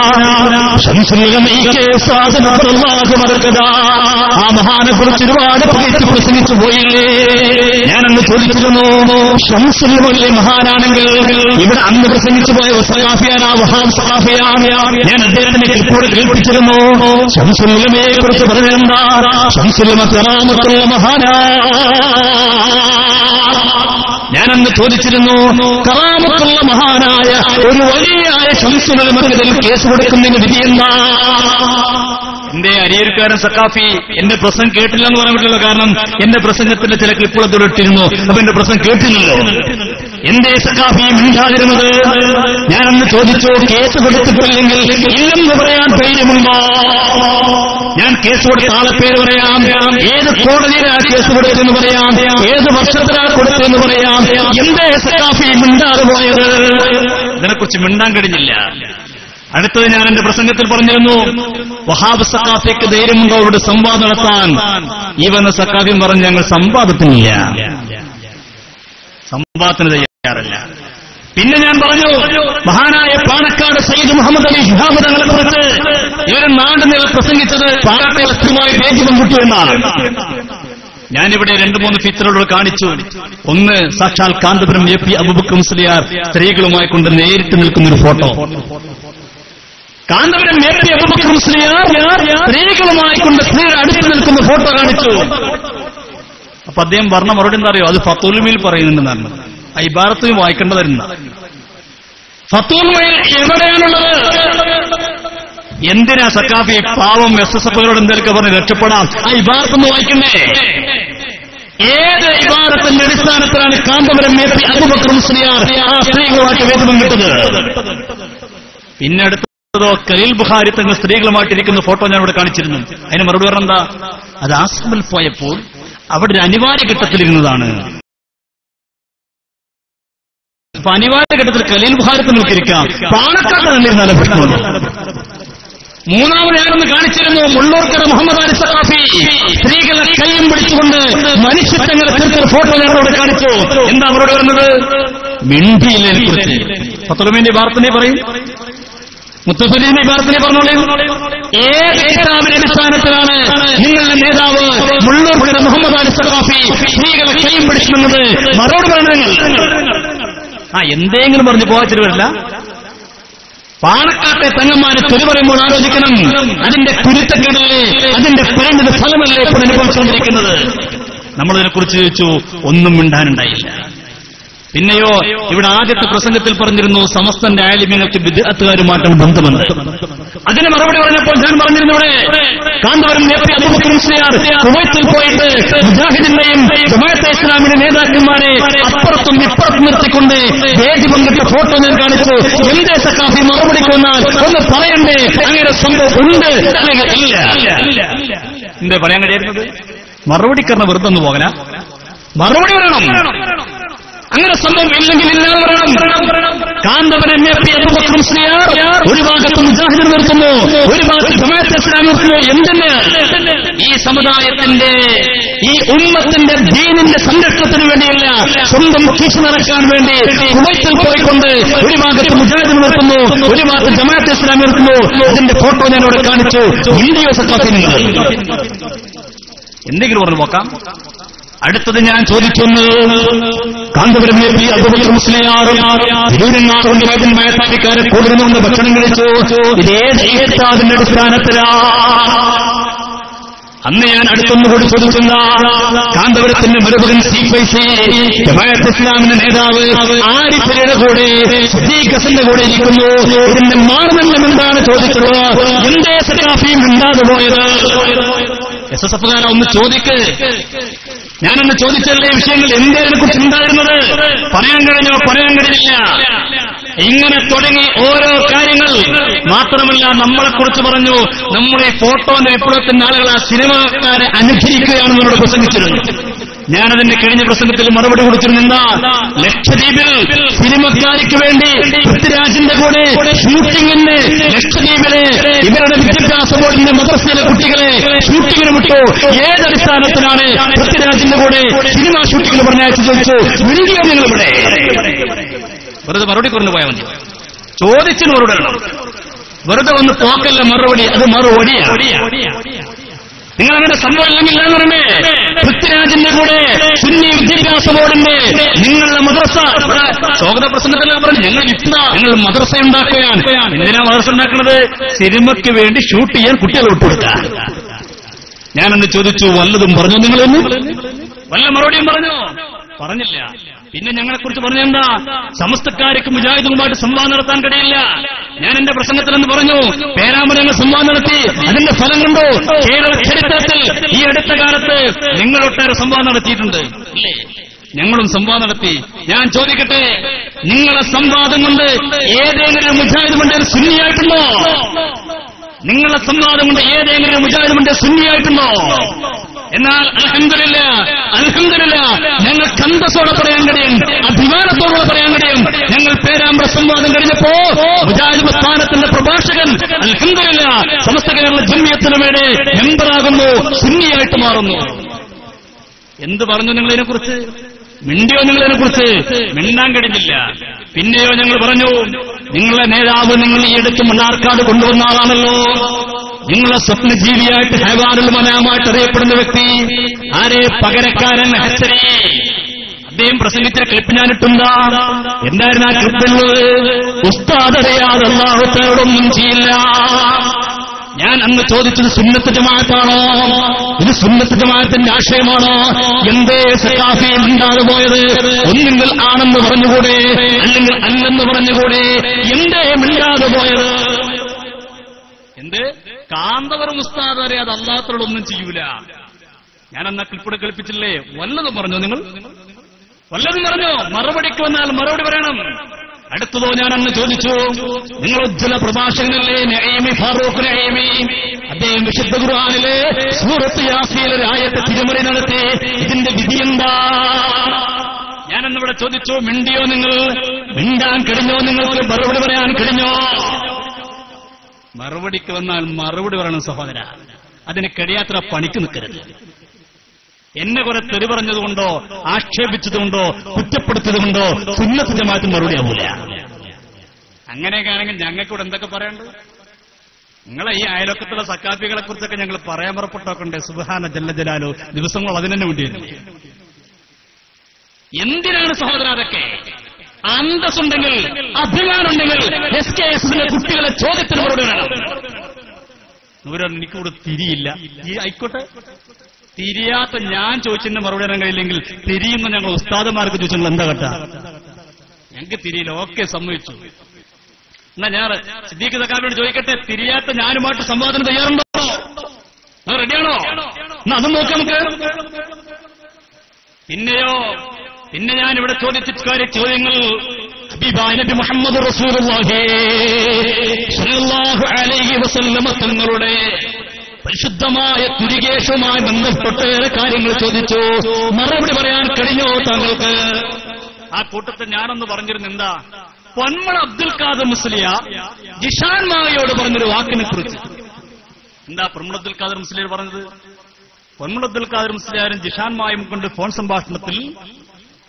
ശംസുൽ ഉലമയ്ക്ക് ആ മഹാനെ കുറിച്ച് ഒരുപാട് പകച്ച് പ്രസംഗിച്ചു പോയില്ലേ? ഞാനന്ന് ചോദിച്ചിരുന്നു, ശംസുൽ ഉലമ മഹാനാണെങ്കിൽ ഇവിടെ അന്ന് പ്രസംഗിച്ചു പോയ സഖാഫിയാനാ, വഹാബ് സഖാഫിയാണ്. ഞാൻ അദ്ദേഹത്തിന്റെ ക്ലിപ്പോട് കേൾപ്പിച്ചിരുന്നു. ശംസുൽ ഉലമയെ കുറിച്ച് പറഞ്ഞെന്താ? ശംസുൽ ഉലമ കറാമത്തുള്ള മഹാനാ. ഞാനന്ന് ചോദിച്ചിരുന്നു, കറാമത്തുള്ള മഹാനായ ഒരു വലിയായ ശംസുൽ ഉലമക്കെതിരെ കേസ് കൊടുക്കുന്നതിന് വിധി എന്താ? എന്റെ അരിയൂർക്കാരൻ സഖാഫി എന്റെ പ്രസംഗം കേട്ടില്ല എന്ന് പറയാൻ പറ്റില്ല. കാരണം എന്റെ പ്രസംഗത്തിന്റെ ചില ക്ലിപ്പുകൾ ഇട്ടിരുന്നു, അപ്പൊ എന്റെ പ്രസംഗം കേട്ടില്ലല്ലോ. എന്തേ സഖാഫി മിണ്ടാതിരുന്നത്? ഞാനന്ന് ചോദിച്ചു, കേസ് കൊടുത്തിട്ടില്ലെങ്കിൽ ഇല്ലെന്ന് പറയാൻ ധൈര്യമുണ്ടോ? ഞാൻ കേസ് കൊടുത്ത ആളെ പേര് പറയാം, ഏത് കോടതിയിലാണ് കേസ് കൊടുത്തതെന്ന് പറയാം, ഏത് വർഷത്തിലാണ് കൊടുത്തതെന്ന് പറയാം. എന്തേ സഖാഫി മിണ്ടാതെ പോയത്? ഇതിനെക്കുറിച്ച് മിണ്ടാൻ കഴിഞ്ഞില്ല. അടുത്തത് ഞാൻ എന്റെ പ്രസംഗത്തിൽ പറഞ്ഞിരുന്നു, വഹാബ് സഖാഫിക്ക് ധൈര്യമുണ്ടോ ഇവിടെ സംവാദം നടത്താൻ? ഈ വന്ന സഖാഫിയും പറഞ്ഞ് ഞങ്ങൾ സംവാദത്തിനില്ല. സംവാദത്തിന് തയ്യാറല്ല. പിന്നെ ഞാൻ പറഞ്ഞു, മഹാനായ പാണക്കാട് സയ്യിദ് മുഹമ്മദ് അലി ശിഹാബ് തങ്ങളെ കുറിച്ച് ഇവർ നാടുനീളെ പ്രസംഗിച്ചത് പാണക്കാലത്തുമായി വേദികം കിട്ടു എന്നാണ്. ഞാനിവിടെ 2-3 ഫിത്തറുകൾ കാണിച്ചു. ഒന്ന്, സാക്ഷാൽ കാന്തപുരം എ പി അബൂബക്കർ മുസ്ലിയാർ സ്ത്രീകളുമായി കൊണ്ട് നേരിട്ട് നിൽക്കുന്നൊരു photo. Kanthapuram A P Aboobacker Musliyar സ്ത്രീകളുമായി കൊണ്ട് സ്ത്രീകൾ അടുത്ത് നിൽക്കുന്ന ഫോട്ടോ കാണിച്ചു. അപ്പൊ അദ്ദേഹം പറഞ്ഞ മറുപടി എന്താ അറിയോ? അത് ഫത്തുൽ മുഈനിൽ പറയുന്നുണ്ടെന്നാണ്. ആ ഇബാറത്ത് വായിക്കേണ്ടതായിരുന്ന. ഫത്തുൽ മുഈൻ എവിടെയാണുള്ളത്? എന്തിനാ സക്കാഫി പാവം SSFകാരോട് എന്തൊക്കെ പറഞ്ഞ് രക്ഷപ്പെടാം? ആ ഇബാറത്തൊന്ന് വായിക്കണ്ടേ? ഏത് ഇബാറത്തിന്റെ അടിസ്ഥാനത്തിലാണ് കാന്തപുരം എ പി അബൂബക്കർ മുസ്ലിയാർ ആ സ്ത്രീകളുമായിട്ട് വേദനം കിട്ടത്? പിന്നെ അടുത്തതോ ഖലീൽ ബുഖാരി തങ്ങൾ സ്ത്രീകളുമായിട്ടിരിക്കുന്ന ഫോട്ടോ ഞാൻ ഇവിടെ കാണിച്ചിരുന്നു. അതിന് മറുപടി പറഞ്ഞ എന്താ? അത് ആശ്രമിൽ പോയപ്പോൾ അവിടെ ഒരു അനിവാര്യ ഘട്ടത്തിലിരുന്നതാണ്. അപ്പൊ അനിവാര്യ ഘട്ടത്തിൽ ഖലീൽ ബുഖാരി തങ്ങൾക്കിരിക്കാം, പാണക്കാട്ട് തന്നിരുന്നാലും പ്രശ്നമുണ്ട്. മൂന്നാമത് ഞാനൊന്ന് കാണിച്ചിരുന്നു, മുള്ളൂർക്കര മുഹമ്മദ് അലി സഖാഫി സ്ത്രീകളെ കൈയും പിടിച്ചുകൊണ്ട് മനുഷ്യത്വങ്ങളെ തീർത്തൊരു ഫോട്ടോ ഞങ്ങളോട് കാണിച്ചു. എന്താ അവരോട് പറഞ്ഞത്? മിണ്ടിയില്ലേ കുറിച്ച് ഫത്തുൽമീന്റെ വാർത്തനെ പറയും, മുത്തഫരീന്റെ വാർത്തനെ പറഞ്ഞോളൂ. ഏത് കിതാബിന്റെ അടിസ്ഥാനത്തിലാണ് നിങ്ങളുടെ നേതാവ് മുള്ളൂർക്കര മുഹമ്മദ് അലി സഖാഫി സ്ത്രീകളെ കൈയും പിടിച്ചെന്നത്? മറുപടി പറഞ്ഞത് എന്തെങ്കിലും പറഞ്ഞു പോകാച്ചിട്ട് വരില്ല. പാണക്കാട്ടെ തങ്ങന്മാരെ തെറി പറയുമ്പോൾ ആലോചിക്കണം, അതിന്റെ കുരുത്തക്കേടല്ലേ, അതിന്റെ പരിണിത ഫലമല്ലേ ഇപ്പോൾ അനുഭവിച്ചുകൊണ്ടിരിക്കുന്നത്. നമ്മളതിനെക്കുറിച്ച് ചോദിച്ചു, ഒന്നും മിണ്ടാനുണ്ടായില്ല. പിന്നെയോ ഇവിടെ ആദ്യത്തെ പ്രസംഗത്തിൽ പറഞ്ഞിരുന്നു സമസ്തന്റെ ആലിമ്യങ്ങൾക്ക് ബിദ്അത്തുകാരുമായിട്ടുള്ള ബന്ധമുണ്ട്. അതിന് മറുപടി പറഞ്ഞപ്പോൾ ഞാൻ പറഞ്ഞിരുന്നു, ഇവിടെ കാന്തപുരം എ പി അബൂബക്കർ മുസ്ലിയാർ കുവൈത്തിൽ പോയിട്ട് മുജാഹിദിന്റെയും ജമാഅത്തെ ഇസ്ലാമിന്റെ നേതാക്കന്മാരെ അപ്പുറത്തും ഇപ്പുറത്തും നിർത്തിക്കൊണ്ട് വേദി പങ്കിട്ട ഫോട്ടോ ഞാൻ കാണിച്ചു. എന്തേ സഖാഫി മറുപടി കൊന്നാൽ ഒന്ന് പറയണ്ടേ? അങ്ങനെ സംഭവം ഉണ്ട് അല്ലെങ്കിൽ ഇല്ല? എന്തേ പറയാൻ കഴിയുന്നത്? മറുപടിക്കാരനെ വെറുതെ ഒന്ന് പോകല, മറുപടി പറയണം. അങ്ങനെ സംഭവം ഇല്ലെങ്കിൽ ഇല്ലാതെ പറയണം. കാന്തപുരം എ പി അബൂബക്കർ മുസ്ലിയാർ ഒരു ഭാഗത്ത് മുജാഹിദിനെ നിർത്തുന്നു, ഒരു ഭാഗത്ത് ജമാഅത്തെ ഇസ്ലാമി നിർത്തുന്നു. എന്തിന്? ഈ സമുദായത്തിന്റെ, ഈ ഉമ്മത്തിന്റെ ദീനിന്റെ സംരക്ഷണത്തിന് വേണ്ടിയല്ല, സ്വന്തം കീശ നടക്കാൻ വേണ്ടി കുവൈത്തിൽ പോയിക്കൊണ്ട് ഒരു ഭാഗത്ത് മുജാഹിദിനെ നിർത്തുന്നു, ഒരു ഭാഗത്ത് ജമാഅത്തെ ഇസ്ലാമി നിർത്തുന്നു. അതിന്റെ ഫോട്ടോ ഞാൻ ഇവിടെ കാണിച്ചു. ഇന്ത്യ സഖാഫി എന്തെങ്കിലും പറഞ്ഞു നോക്കാം. അടുത്തത് ഞാൻ ചോദിക്കുന്നു, കാന്തപുരം എ പി അബൂബക്കർ മുസ്ലിയാർ തിരൂരങ്ങാട് കൊണ്ട് മേധാവിക്കാരെ കൂടുതലൊന്ന് ഭക്ഷണം കഴിച്ചു. ഇതേത് ഏതാതിന്റെ അടിസ്ഥാനത്തിലാ? അന്ന് ഞാൻ അടുത്തൊന്നുകൂടി ചോദിക്കുന്ന കാന്തപുരത്തിന്റെ മരുമകൻ ജമാഅത്തെ ഇസ്ലാമിന്റെ നേതാവ് ആരിഫിന്റെ കൂടെ സിദ്ദീഖിന്റെ കൂടെ ഇരിക്കുന്നു. ഇതിന്റെ മാനദണ്ഡം എന്താണ് ചോദിച്ചത്? എന്തേ സഖാഫിയും മിണ്ടാതെ പോയത്? SSFകാരെ ഒന്ന് ചോദിക്ക്. ഞാനൊന്ന് ചോദിച്ചല്ലേ വിഷയങ്ങൾ എന്തേതിനെ കുറിച്ച് ഉണ്ടായിരുന്നത്? പറയാൻ കഴിഞ്ഞോ? പറയാൻ കഴിഞ്ഞില്ല. ഇങ്ങനെ തുടങ്ങി ഓരോ കാര്യങ്ങൾ. മാത്രമല്ല നമ്മളെക്കുറിച്ച് പറഞ്ഞു, നമ്മുടെ ഫോട്ടോന്റെ വിപ്ലവത്തിന്റെ ആളുകൾ ആ സിനിമക്കാരെ അനുകരിക്കുകയാണെന്ന് എന്നോട് പ്രസംഗിച്ചിരുന്നു. ഞാനതിന്റെ കഴിഞ്ഞ പ്രസംഗത്തിൽ മറുപടി കൊടുത്തിരുന്നു. എന്താ? ലക്ഷദ്വീപിൽ സിനിമക്കാർക്ക് വേണ്ടി പൃഥ്വിരാജിന്റെ കൂടെ ഷൂട്ടിങ്ങിന് ലക്ഷദ്വീപിലെ ഇവരുടെ വിദ്യാഭ്യാസ ബോർഡിന്റെ മദ്രസയിലെ കുട്ടികളെ ഷൂട്ടിങ്ങിന് വിട്ടു. ഏതടിസ്ഥാനത്തിലാണ് പൃഥ്വിരാജിന്റെ കൂടെ സിനിമ ഷൂട്ടിങ്ങിന് പറഞ്ഞയച്ചു ചോദിച്ചു. വീഡിയോ നിങ്ങളിവിടെ വെറുതെ മറുപടി കുറഞ്ഞു പോയാൽ മതി. ചോദിച്ചിന് മറുപടി വെറുതെ ഒന്ന് പോക്കല്ല മറുപടി, അത് മറുപടിയാണ്. നിങ്ങളങ്ങനെ സംഭവം ഇല്ലെങ്കിൽ എന്ന് പറഞ്ഞേ പൃഥ്വിരാജിന്റെ കൂടെ സുന്നി വിദ്യാഭ്യാസ ബോർഡിന്റെ നിങ്ങളുടെ മദ്രസ സ്വാഗത പ്രസംഗത്തിലാണ് പറഞ്ഞു, ഞങ്ങൾ മദ്രസ ഉണ്ടാക്കുകയാണ്. എന്തിനാ മദ്രസ ഉണ്ടാക്കുന്നത്? സിനിമയ്ക്ക് വേണ്ടി ഷൂട്ട് ചെയ്യാൻ കുട്ടികളെ വിട്ടുകൊടുക്കാൻ. ഞാനന്ന് ചോദിച്ചു, വല്ലതും പറഞ്ഞു നിങ്ങളെന്ന്? വല്ല മറുപടിയും പറഞ്ഞു? പറഞ്ഞില്ല. പിന്നെ ഞങ്ങളെക്കുറിച്ച് പറഞ്ഞെന്താ? സമസ്തക്കാർക്ക് മുജാഹിദുമായിട്ട് സംവാദം നടത്താൻ കഴിയില്ല. ഞാൻ എന്റെ പ്രസംഗത്തിലെന്ന് പറഞ്ഞു, പേരാമരങ്ങൾ സംവാദം നടത്തി. അതിന്റെ ഫലം കണ്ടു. കേരള ചരിത്രത്തിൽ ഈ അടുത്ത കാലത്ത് നിങ്ങളൊട്ടേറെ സംവാദം നടത്തിയിട്ടുണ്ട്. ഞങ്ങളും സംവാദം നടത്തി. ഞാൻ ചോദിക്കട്ടെ, നിങ്ങളെ സംവാദം കൊണ്ട് ഏതെങ്കിലും മുജാഹിദ് മണ്ഡലം സുന്നിയായിട്ടുണ്ടോ? നിങ്ങളെ സംവാദം കൊണ്ട് ഏതെങ്കിലും മുജാഹിദ് മണ്ഡലം സുന്നിയായിട്ടുണ്ടോ? എന്നാൽ അൽഹംദുലില്ലാ ഞങ്ങൾക്ക് അന്തസ്സോടെ പറയാൻ കഴിയും, അഭിമാനത്തോടെ പറയാൻ കഴിയും. ഞങ്ങൾ പേരാമ്പ്ര സംവാദം കഴിഞ്ഞപ്പോ മുജാഹിദ് പ്രസ്ഥാനത്തിന്റെ പ്രഭാഷകൻ അൽഹംദുലില്ലാ സമസ്ത കേരള ജംഇയ്യത്തിന് വേണ്ടി മെമ്പറാകുന്നു, സുന്നിയായിട്ട് മാറുന്നു. എന്ത് പറഞ്ഞു നിങ്ങളതിനെക്കുറിച്ച്? മിണ്ടിയോ നിങ്ങളതിനെ കുറിച്ച്? മിണ്ടാൻ കഴിഞ്ഞില്ല. പിന്നെയോ ഞങ്ങൾ പറഞ്ഞു, നിങ്ങളുടെ നേതാവ് നിങ്ങൾ ഈ അടുത്ത് മണ്ണാർക്കാട് കൊണ്ടുവന്ന ആളാണല്ലോ, നിങ്ങളെ സ്വപ്നജീവിയായിട്ട് ഹൈവാനുൽ മനാമായിട്ട് അറിയപ്പെടുന്ന വ്യക്തി ആരെ? പകരക്കാരൻ ഹസരി. അദ്ദേഹം പ്രസംഗിച്ച ക്ലിപ്പ് ഞാനിട്ടുണ്ടാ. എന്തായിരുന്നു ആ ക്ലിപ്പുള്ളത്? ഉസ്താദ് അറിയാതെ അല്ലാഹുവൊന്നും ചെയ്യില്ല. ഞാൻ അന്ന് ചോദിച്ചത് സുന്നത്ത് ജമാഅത്താണോ, ഇത് സുന്നത്ത് ജമാഅത്തിന്റെ ആശയമാണോ? എന്തേ സഖാഫി മിണ്ടാതെ പോയത്? ഒന്നുകിൽ ആണെന്ന് പറഞ്ഞുകൂടെ, അല്ലെങ്കിൽ അല്ലെന്ന് പറഞ്ഞുകൂടെ? എന്തേ മിണ്ടാതെ പോയത്? എന്ത് കാന്തവറും ഉസ്താദ് അറിയാതെ അല്ലാത്തവരോടൊന്നും ചെയ്യൂല. ഞാൻ അന്ന് ക്ലിപ്പിടെ കളിപ്പിച്ചില്ലേ? വല്ലതും പറഞ്ഞോ നിങ്ങൾ? വല്ലതും പറഞ്ഞോ? മറുപടിക്ക് വന്നാൽ മറുപടി പറയണം. അടുത്തതോ ഞാൻ അന്ന് ചോദിച്ചു, നിങ്ങൾ ഉജ്ജ്വല പ്രഭാഷകനല്ലേ നഈമി ഫാറൂഖ് നഈമി, അദ്ദേഹം വിശുദ്ധ ഖുർആനിലെ സൂറത്ത് യാസീനിലെ ഒരു ആയത്ത് തിരുമറി നടത്തി, ഇതിന്റെ വിധി എന്താ? ഞാനന്നിവിടെ ചോദിച്ചു, മിണ്ടിയോ നിങ്ങൾ? മിണ്ടാൻ കഴിഞ്ഞോ നിങ്ങൾക്ക്? മറുപടി പറയാൻ കഴിഞ്ഞോ? മറുപടിക്ക് വന്നാൽ മറുപടി പറയണം സഹോദര. അതിന് കഴിയാത്ര പണിക്ക് നിൽക്കരുത്. എന്നെ കുറെ തെറി പറഞ്ഞതുകൊണ്ടോ ആക്ഷേപിച്ചതുകൊണ്ടോ കുറ്റപ്പെടുത്തിയതുകൊണ്ടോ സുന്നത്ത് ജമാഅത്തിന് മറുപടി ആവൂല. അങ്ങനെയൊക്കെ ആണെങ്കിൽ ഞങ്ങൾക്കിവിടെ എന്തൊക്കെ പറയേണ്ടത്? നിങ്ങളെ ഈ അയലൊക്കത്തുള്ള സക്കാഫികളെ കുറിച്ചൊക്കെ ഞങ്ങൾ പറയാൻ പുറപ്പെട്ടോക്കണ്ടേ? സുബ്ഹാന ജല്ല ജലാലു. ദിവസങ്ങൾ അതിന് തന്നെ വേണ്ടിയിരുന്നു. എന്തിനാണ് സഹോദര അതൊക്കെ? അന്തസ്സുണ്ടെങ്കിൽ, അഭിമാനമുണ്ടെങ്കിൽ SKSന്റെ കുട്ടികളെ ചോദ്യത്തിന് മറുപടി വേണം. എനിക്കിവിടെ തിരിയില്ല. ആയിക്കോട്ടെ, തിരിയാത്ത ഞാൻ ചോദിച്ചതിന്റെ മറുപടി പറയാൻ കഴിയില്ലെങ്കിൽ തിരിയുന്ന ഞങ്ങൾ ഉസ്താദന്മാർക്ക് ചോദിച്ചാൽ എന്താ കേട്ടാ? ഞങ്ങൾക്ക് തിരിയില്ല. ഓക്കെ, സമ്മതിച്ചു. എന്നാ ഞാൻ സിദ്ദീഖ് സഖാഫിയോട് ചോദിക്കട്ടെ, തിരിയാത്ത ഞാനുമായിട്ട് സംവാദത്തിന് തയ്യാറുണ്ടോ? റെഡിയാണോ? എന്നാ അതും നോക്കാം നമുക്ക്. പിന്നെ ഞാനിവിടെ ചോദിച്ച ചോദ്യങ്ങൾ ഹബീബായ നബി മുഹമ്മദ് റസൂലുള്ളാഹി സ്വല്ലല്ലാഹു അലൈഹി വസല്ലമ തങ്ങളുടെ പരിശുദ്ധമായ തിരികേഷവുമായി ബന്ധപ്പെട്ടേറെ കാര്യങ്ങൾ ചോദിച്ചു. മറുപടി പറയാൻ കഴിഞ്ഞോ താങ്കൾക്ക്? ആ കൂട്ടത്തിൽ ഞാനൊന്ന് പറഞ്ഞിരുന്നു. എന്താ? പൊന്മള അബ്ദുൽ ഖാദർ മുസ്ലിയാർ ജിഷാൻ മായയോട് പറഞ്ഞൊരു വാക്കിനെ കുറിച്ച്. എന്താ പൊന്മള അബ്ദുൽ ഖാദർ മുസ്ലിയാർ പറഞ്ഞത്? പൊന്മള അബ്ദുൽ ഖാദർ മുസ്ലിയാരും ജിഷാൻ മായും കൊണ്ട് ഫോൺ സംഭാഷണത്തിൽ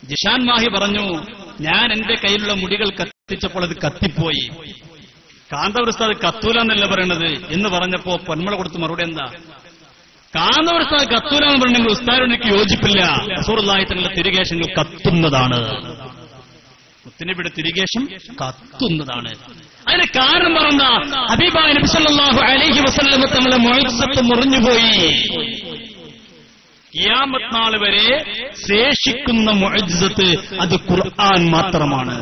ജിഷാൻ മാഹി പറഞ്ഞു, ഞാൻ എന്റെ കയ്യിലുള്ള മുടികൾ കത്തിച്ചപ്പോൾ അത് കത്തിപ്പോയി. കാന്തവർ ഉസ്താദ് കത്തൂല എന്നല്ല പറയണത് എന്ന് പറഞ്ഞപ്പോ പൊന്മള കൊടുത്ത മറുപടി എന്താ? കാന്തവർ ഉസ്താദ് കത്തൂല എന്ന് പറഞ്ഞെങ്കിൽ ഉസ്താദിനോട് എനിക്ക് യോജിപ്പില്ല. റസൂലുള്ളാഹി തങ്ങളുടെ തിരികേഷങ്ങൾ കത്തുന്നതാണ്. മുത്തനബിയുടെ തിരികേഷം കത്തുന്നതാണ്. അതിന് കാരണം പറഞ്ഞ ഹബീബായ നബി സല്ലല്ലാഹു അലൈഹി വസല്ലം തങ്ങളുടെ മുഅ്ജിസത്ത് മുറിഞ്ഞുപോയി. ഖിയാമത്ത് നാൾ വരെ ശേഷിക്കുന്ന മുഅ്ജിസത്ത് അത് ഖുർആൻ മാത്രമാണ്.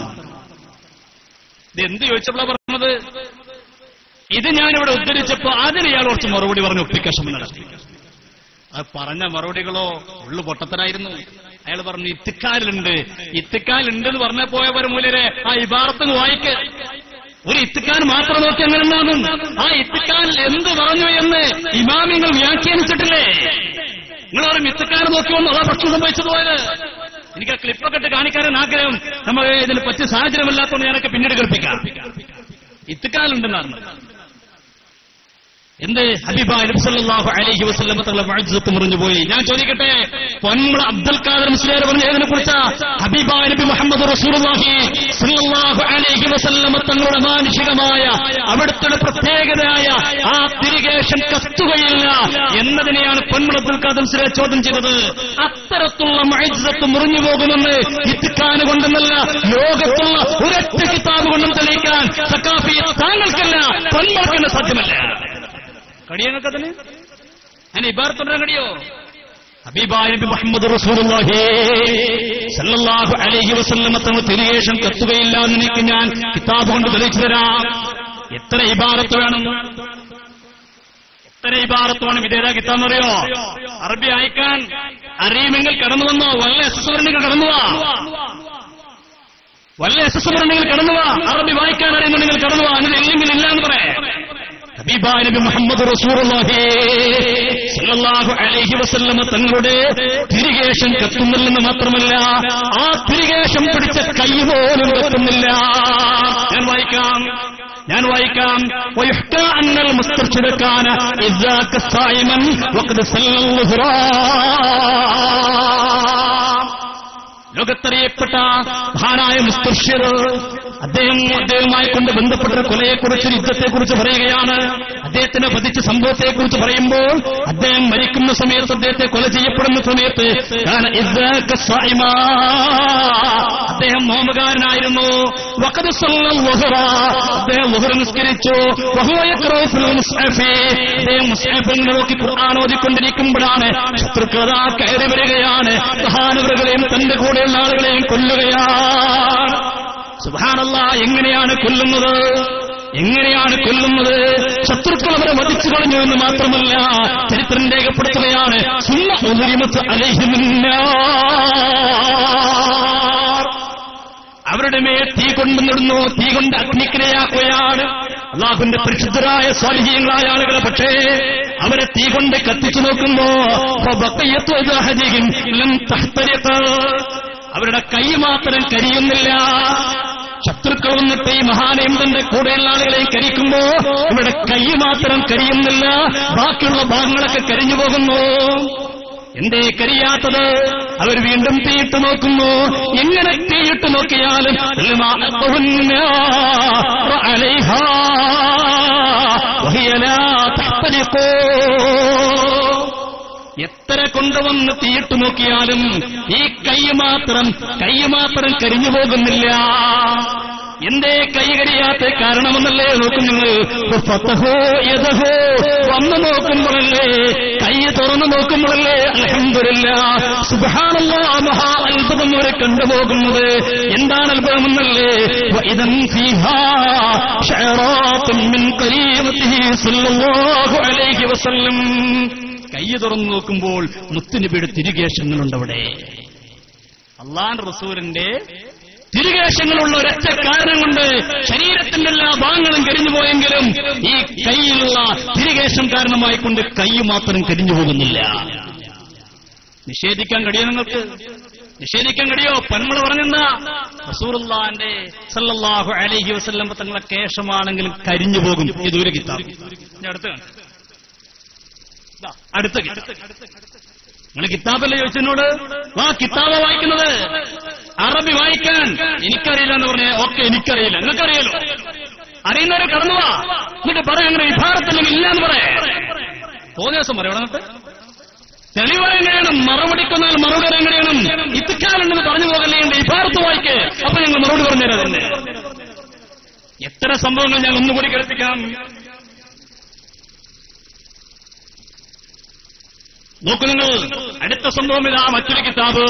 ഇതെന്ത് ചോദിച്ചപ്പോഴാണ് പറഞ്ഞത്? ഇത് ഞാനിവിടെ ഉദ്ധരിച്ചപ്പോ അതിന് ഇയാൾ കുറച്ച് മറുപടി പറഞ്ഞ് ഒപ്പിക്കഷം നടത്തി. അത് പറഞ്ഞ മറുപടികളോ ഉള്ളു പൊട്ടത്തരായിരുന്നു. അയാൾ പറഞ്ഞു ഇത്തിക്കാലുണ്ട്. ഇത്തിക്കാലുണ്ടെന്ന് പറഞ്ഞ പോയവരെ മൂലരെ ആ ഇബാറത്ത് വായിക്ക്. ഒരു ഇത്തിക്കാൻ മാത്രം നോക്കി അങ്ങനെ ഉണ്ടാകും. ആ ഇത്തിക്കാനിൽ എന്ത് പറഞ്ഞു എന്ന് ഇമാമിങ്ങൾ വ്യാഖ്യാനിച്ചിട്ടില്ലേ? നിങ്ങൾ പറയും ഇത്തിക്കാൻ നോക്കിയോന്ന് അതാ പ്രശ്നം സംഭവിച്ചത് പോയത്. എനിക്ക് ആ ക്ലിപ്പൊക്കെ ഇട്ട് കാണിക്കാനും ആഗ്രഹം. നമുക്ക് ഇതിന് പറ്റിയ സാഹചര്യമല്ലാത്തതുകൊണ്ട് ഞാനൊക്കെ പിന്നീട് കേൾപ്പിക്കാം. ഇത്തിക്കാലുണ്ടെന്നാണ് എന്ത്? ഹബീബായ നബി സല്ലല്ലാഹു അലൈഹി വസല്ലം തങ്ങളുടെ മുഅ്ജിസത്ത് മുറിഞ്ഞുപോയി. ഞാൻ ചോദിക്കട്ടെ, പൊന്മള അബ്ദുൽ ഖാദർ മുസ്ലിയാർ പറഞ്ഞ ഏതിനെ കുറിച്ചാ? ഹബീബായ നബി മുഹമ്മദ് റസൂലുള്ളാഹി സ്വല്ലല്ലാഹു അലൈഹി വസല്ലം തങ്ങളുടെ മാനുഷികമായ അവിടുത്തെ പ്രത്യേകതയായ ആ തിരികേഷൻ കത്തുകയില്ല എന്നതിനെയാണ് പൊന്മള അബ്ദുൽ ഖാദർ മുസ്ലിയാർ ചോദ്യം ചെയ്തത്. അത്തരത്തിലുള്ള മുഅ്ജിസത്ത് മുറിഞ്ഞു പോകുമെന്ന് ഇത്തിഖാൻ കൊണ്ടെന്നല്ല, ലോകത്തുള്ള ഒരൊറ്റ കിതാബ് കൊണ്ടും തെളിയിക്കാൻ സഖാഫി താങ്കൾക്കല്ല, പൊന്മളത്തിന് സാധ്യമല്ല. കടിയങ്ങൾക്കതിന് അതിന് ഇബാറത്തുണ്ടാൻ കഴിയോ? ഹബീബായ നബി മുഹമ്മദ് റസൂലുള്ളാഹി സല്ലല്ലാഹു അലൈഹി വസല്ലം തങ്ങൾ തിരികേഷം കത്തുകയില്ല എന്ന് എനിക്ക് ഞാൻ കിതാബ് കൊണ്ട് തെളിയിച്ചു തരാം. എത്ര ഇബാറത്ത് വേണം? എത്ര ഇബാറത്ത് വേണം? ഇതേതാ കിതാബ് അറിയോ? അറബി അയക്കാൻ അറിയുമെങ്കിൽ കടന്നു വന്നോ? വല്ല എസ്എസ്ഉണ്ടെങ്കിൽ കടന്നുവാ. വല്ല എസ്എസ്ഉണ്ടെങ്കിൽ കടന്നുവാ. അറബി വായിക്കാൻ അറിയുന്നുണ്ടെങ്കിൽ കടന്നുവാ. അങ്ങനെ ഇല്ലെങ്കിൽ ഇല്ല എന്ന് പറയാം. ഹബീബായ നബി മുഹമ്മദ് റസൂലുള്ളാഹി സ്വല്ലല്ലാഹു അലൈഹി വസല്ലം തങ്ങളുടെ തിരികേഷം കത്തുന്നില്ലെന്ന് മാത്രമല്ല, ആ തിരികേഷം പിടിച്ച കൈ പോലും കത്തുന്നില്ല. ഞാൻ വായിക്കാം വയുഹ്കാ അന്നൽ മുസ്തർശിദ കാന ഇദാക സായിമൻ വഖദ് സല്ലൽ ളുഹ്റാ. ലോകത്തറിയപ്പെട്ട മഹാനായ മുസ്തർഷിർ അദ്ദേഹവുമായി കൊണ്ട് ബന്ധപ്പെട്ട കൊലയെക്കുറിച്ച്, യുദ്ധത്തെക്കുറിച്ച് പറയുകയാണ്. അദ്ദേഹത്തിനെ വധിച്ച സംഭവത്തെക്കുറിച്ച് പറയുമ്പോൾ അദ്ദേഹം മരിക്കുന്ന സമയത്ത്, അദ്ദേഹത്തെ കൊല ചെയ്യപ്പെടുന്ന സമയത്ത് അദ്ദേഹം നോമ്പുകാരനായിരുന്നു. അദ്ദേഹം ളുഹർ നിസ്കരിച്ചു. അദ്ദേഹം മുസ്ഹഫിൽ നോക്കി ഖുർആൻ ഓതിക്കൊണ്ടിരിക്കുമ്പോഴാണ് ശത്രുക്കൾ കയറി വരികയാണ്. മഹാനവറുകളെയും തന്റെ കൂടെയുള്ള ആളുകളെയും കൊല്ലുകയാണ്. സുബ്ഹാനല്ലാഹ്, എങ്ങനെയാണ് കൊല്ലുന്നത്? ശത്രുക്കൾ അവരെ വധിച്ചു കളഞ്ഞു എന്ന് മാത്രമല്ല, ചരിത്രം രേഖപ്പെടുത്തുകയാണ് അവരുടെ മേൽ തീ കൊണ്ടുനിടുന്നു, തീ കൊണ്ട് അഗ്നിക്കിരയാക്കുകയാണ്. അല്ലാഹുവിന്റെ പരിശുദ്ധരായ സ്വാലിഹീങ്ങളായ ആളുകളെ പക്ഷേ അവരെ തീ കൊണ്ട് കത്തിച്ചു നോക്കുമ്പോ അവരുടെ കൈ മാത്രം കരിയുന്നില്ല. ശത്രുക്കൾ വന്നിട്ട് ഈ മഹാനെയും തന്റെ കൂടെയുള്ള ആളുകളെയും കരിക്കുമ്പോ ഇവരുടെ കൈ മാത്രം കരിയുന്നില്ല, ബാക്കിയുള്ള ഭാഗങ്ങളൊക്കെ കരിഞ്ഞു പോകുന്നു. എന്തേ കരിയാത്തത്? അവർ വീണ്ടും തീയിട്ട് നോക്കുന്നു. എങ്ങനെ തീയിട്ട് നോക്കിയാലും എത്ര കൊണ്ടുവന്ന് തീയിട്ട് നോക്കിയാലും ഈ കൈ മാത്രം കരിഞ്ഞു പോകുന്നില്ല. എന്തേ കൈ കരിയാത്ത കാരണമെന്നല്ലേ നോക്കുന്നു. വന്നു നോക്കുമ്പോഴല്ലേ, കൈ തുറന്നു നോക്കുമ്പോഴല്ലേ അൽഹംദുലില്ലാഹ് സുബ്ഹാനല്ലാഹ് മഹാ അത്ഭുതം വരെ കണ്ടുപോകുന്നത്. എന്താണ് അത്ഭുതമെന്നല്ലേ? വഇദൻ ഫീഹാ ശഅറാത്തുൻ മിൻ ഖരീമതിഹി സ്വല്ലല്ലാഹു അലൈഹി വസല്ലം. കൈ തുറന്നു നോക്കുമ്പോൾ മുത്തുനബിയുടെ തിരുകേശങ്ങളുണ്ടവിടെ. അല്ലാഹുവിന്റെ റസൂലിന്റെ തിരുകേശങ്ങളുള്ള ഒരൊറ്റ കാരണം കൊണ്ട് ശരീരത്തിന്റെ എല്ലാ ഭാഗങ്ങളും കരിഞ്ഞു പോയെങ്കിലും ഈ കൈയിലുള്ള തിരുകേശം കാരണമായിക്കൊണ്ട് കൈ മാത്രം കരിഞ്ഞു പോകുന്നില്ല. നിഷേധിക്കാൻ കഴിയോ? നിങ്ങൾക്ക് നിഷേധിക്കാൻ കഴിയോ? നമ്മൾ പറഞ്ഞെന്താ? റസൂലുള്ളാഹിന്റെ സല്ലല്ലാഹു അലൈഹി വസല്ലം തങ്ങളെ കേശമാണെങ്കിലും കരിഞ്ഞു പോകും. ഇത് ഒരു കിതാബ്. അടുത്ത നിങ്ങൾ കിതാബല്ലേ ചോദിച്ചതിനോട്? ആ കിതാബ് വായിക്കുന്നത്. അറബി വായിക്കാൻ എനിക്കറിയില്ല എന്ന് പറഞ്ഞാൽ ഓക്കെ, എനിക്കറിയില്ല, നിങ്ങൾക്കറിയാലോ. അറിയുന്നവരെ കടന്നുവാ, എന്നിട്ട് പറയാം അങ്ങനെ വിഭാഗത്തില്ലെങ്കിൽ ഇല്ല എന്ന് പറയാം. തോന്നിയ ദിവസം പറയണം. എന്നിട്ട് തെളിവ് എങ്ങനെയാണ്? മറുപടിക്കൊന്നാൽ മറുപടി എങ്ങനെയാണ്? ഇത്തിക്കാലുണ്ടെന്ന് പറഞ്ഞു പോകല്ലേ വിഭാഗത്ത് വായിക്ക്. അപ്പൊ ഞങ്ങൾ മറുപടി പറഞ്ഞുതരാം. തന്നെ എത്ര സംഭവങ്ങൾ ഞാൻ ഒന്നുകൂടി കേൾപ്പിക്കാം. നോക്കൂ നിങ്ങൾ, അടുത്ത സംഭവം ഇതാ. മറ്റൊരു കിതാബ്.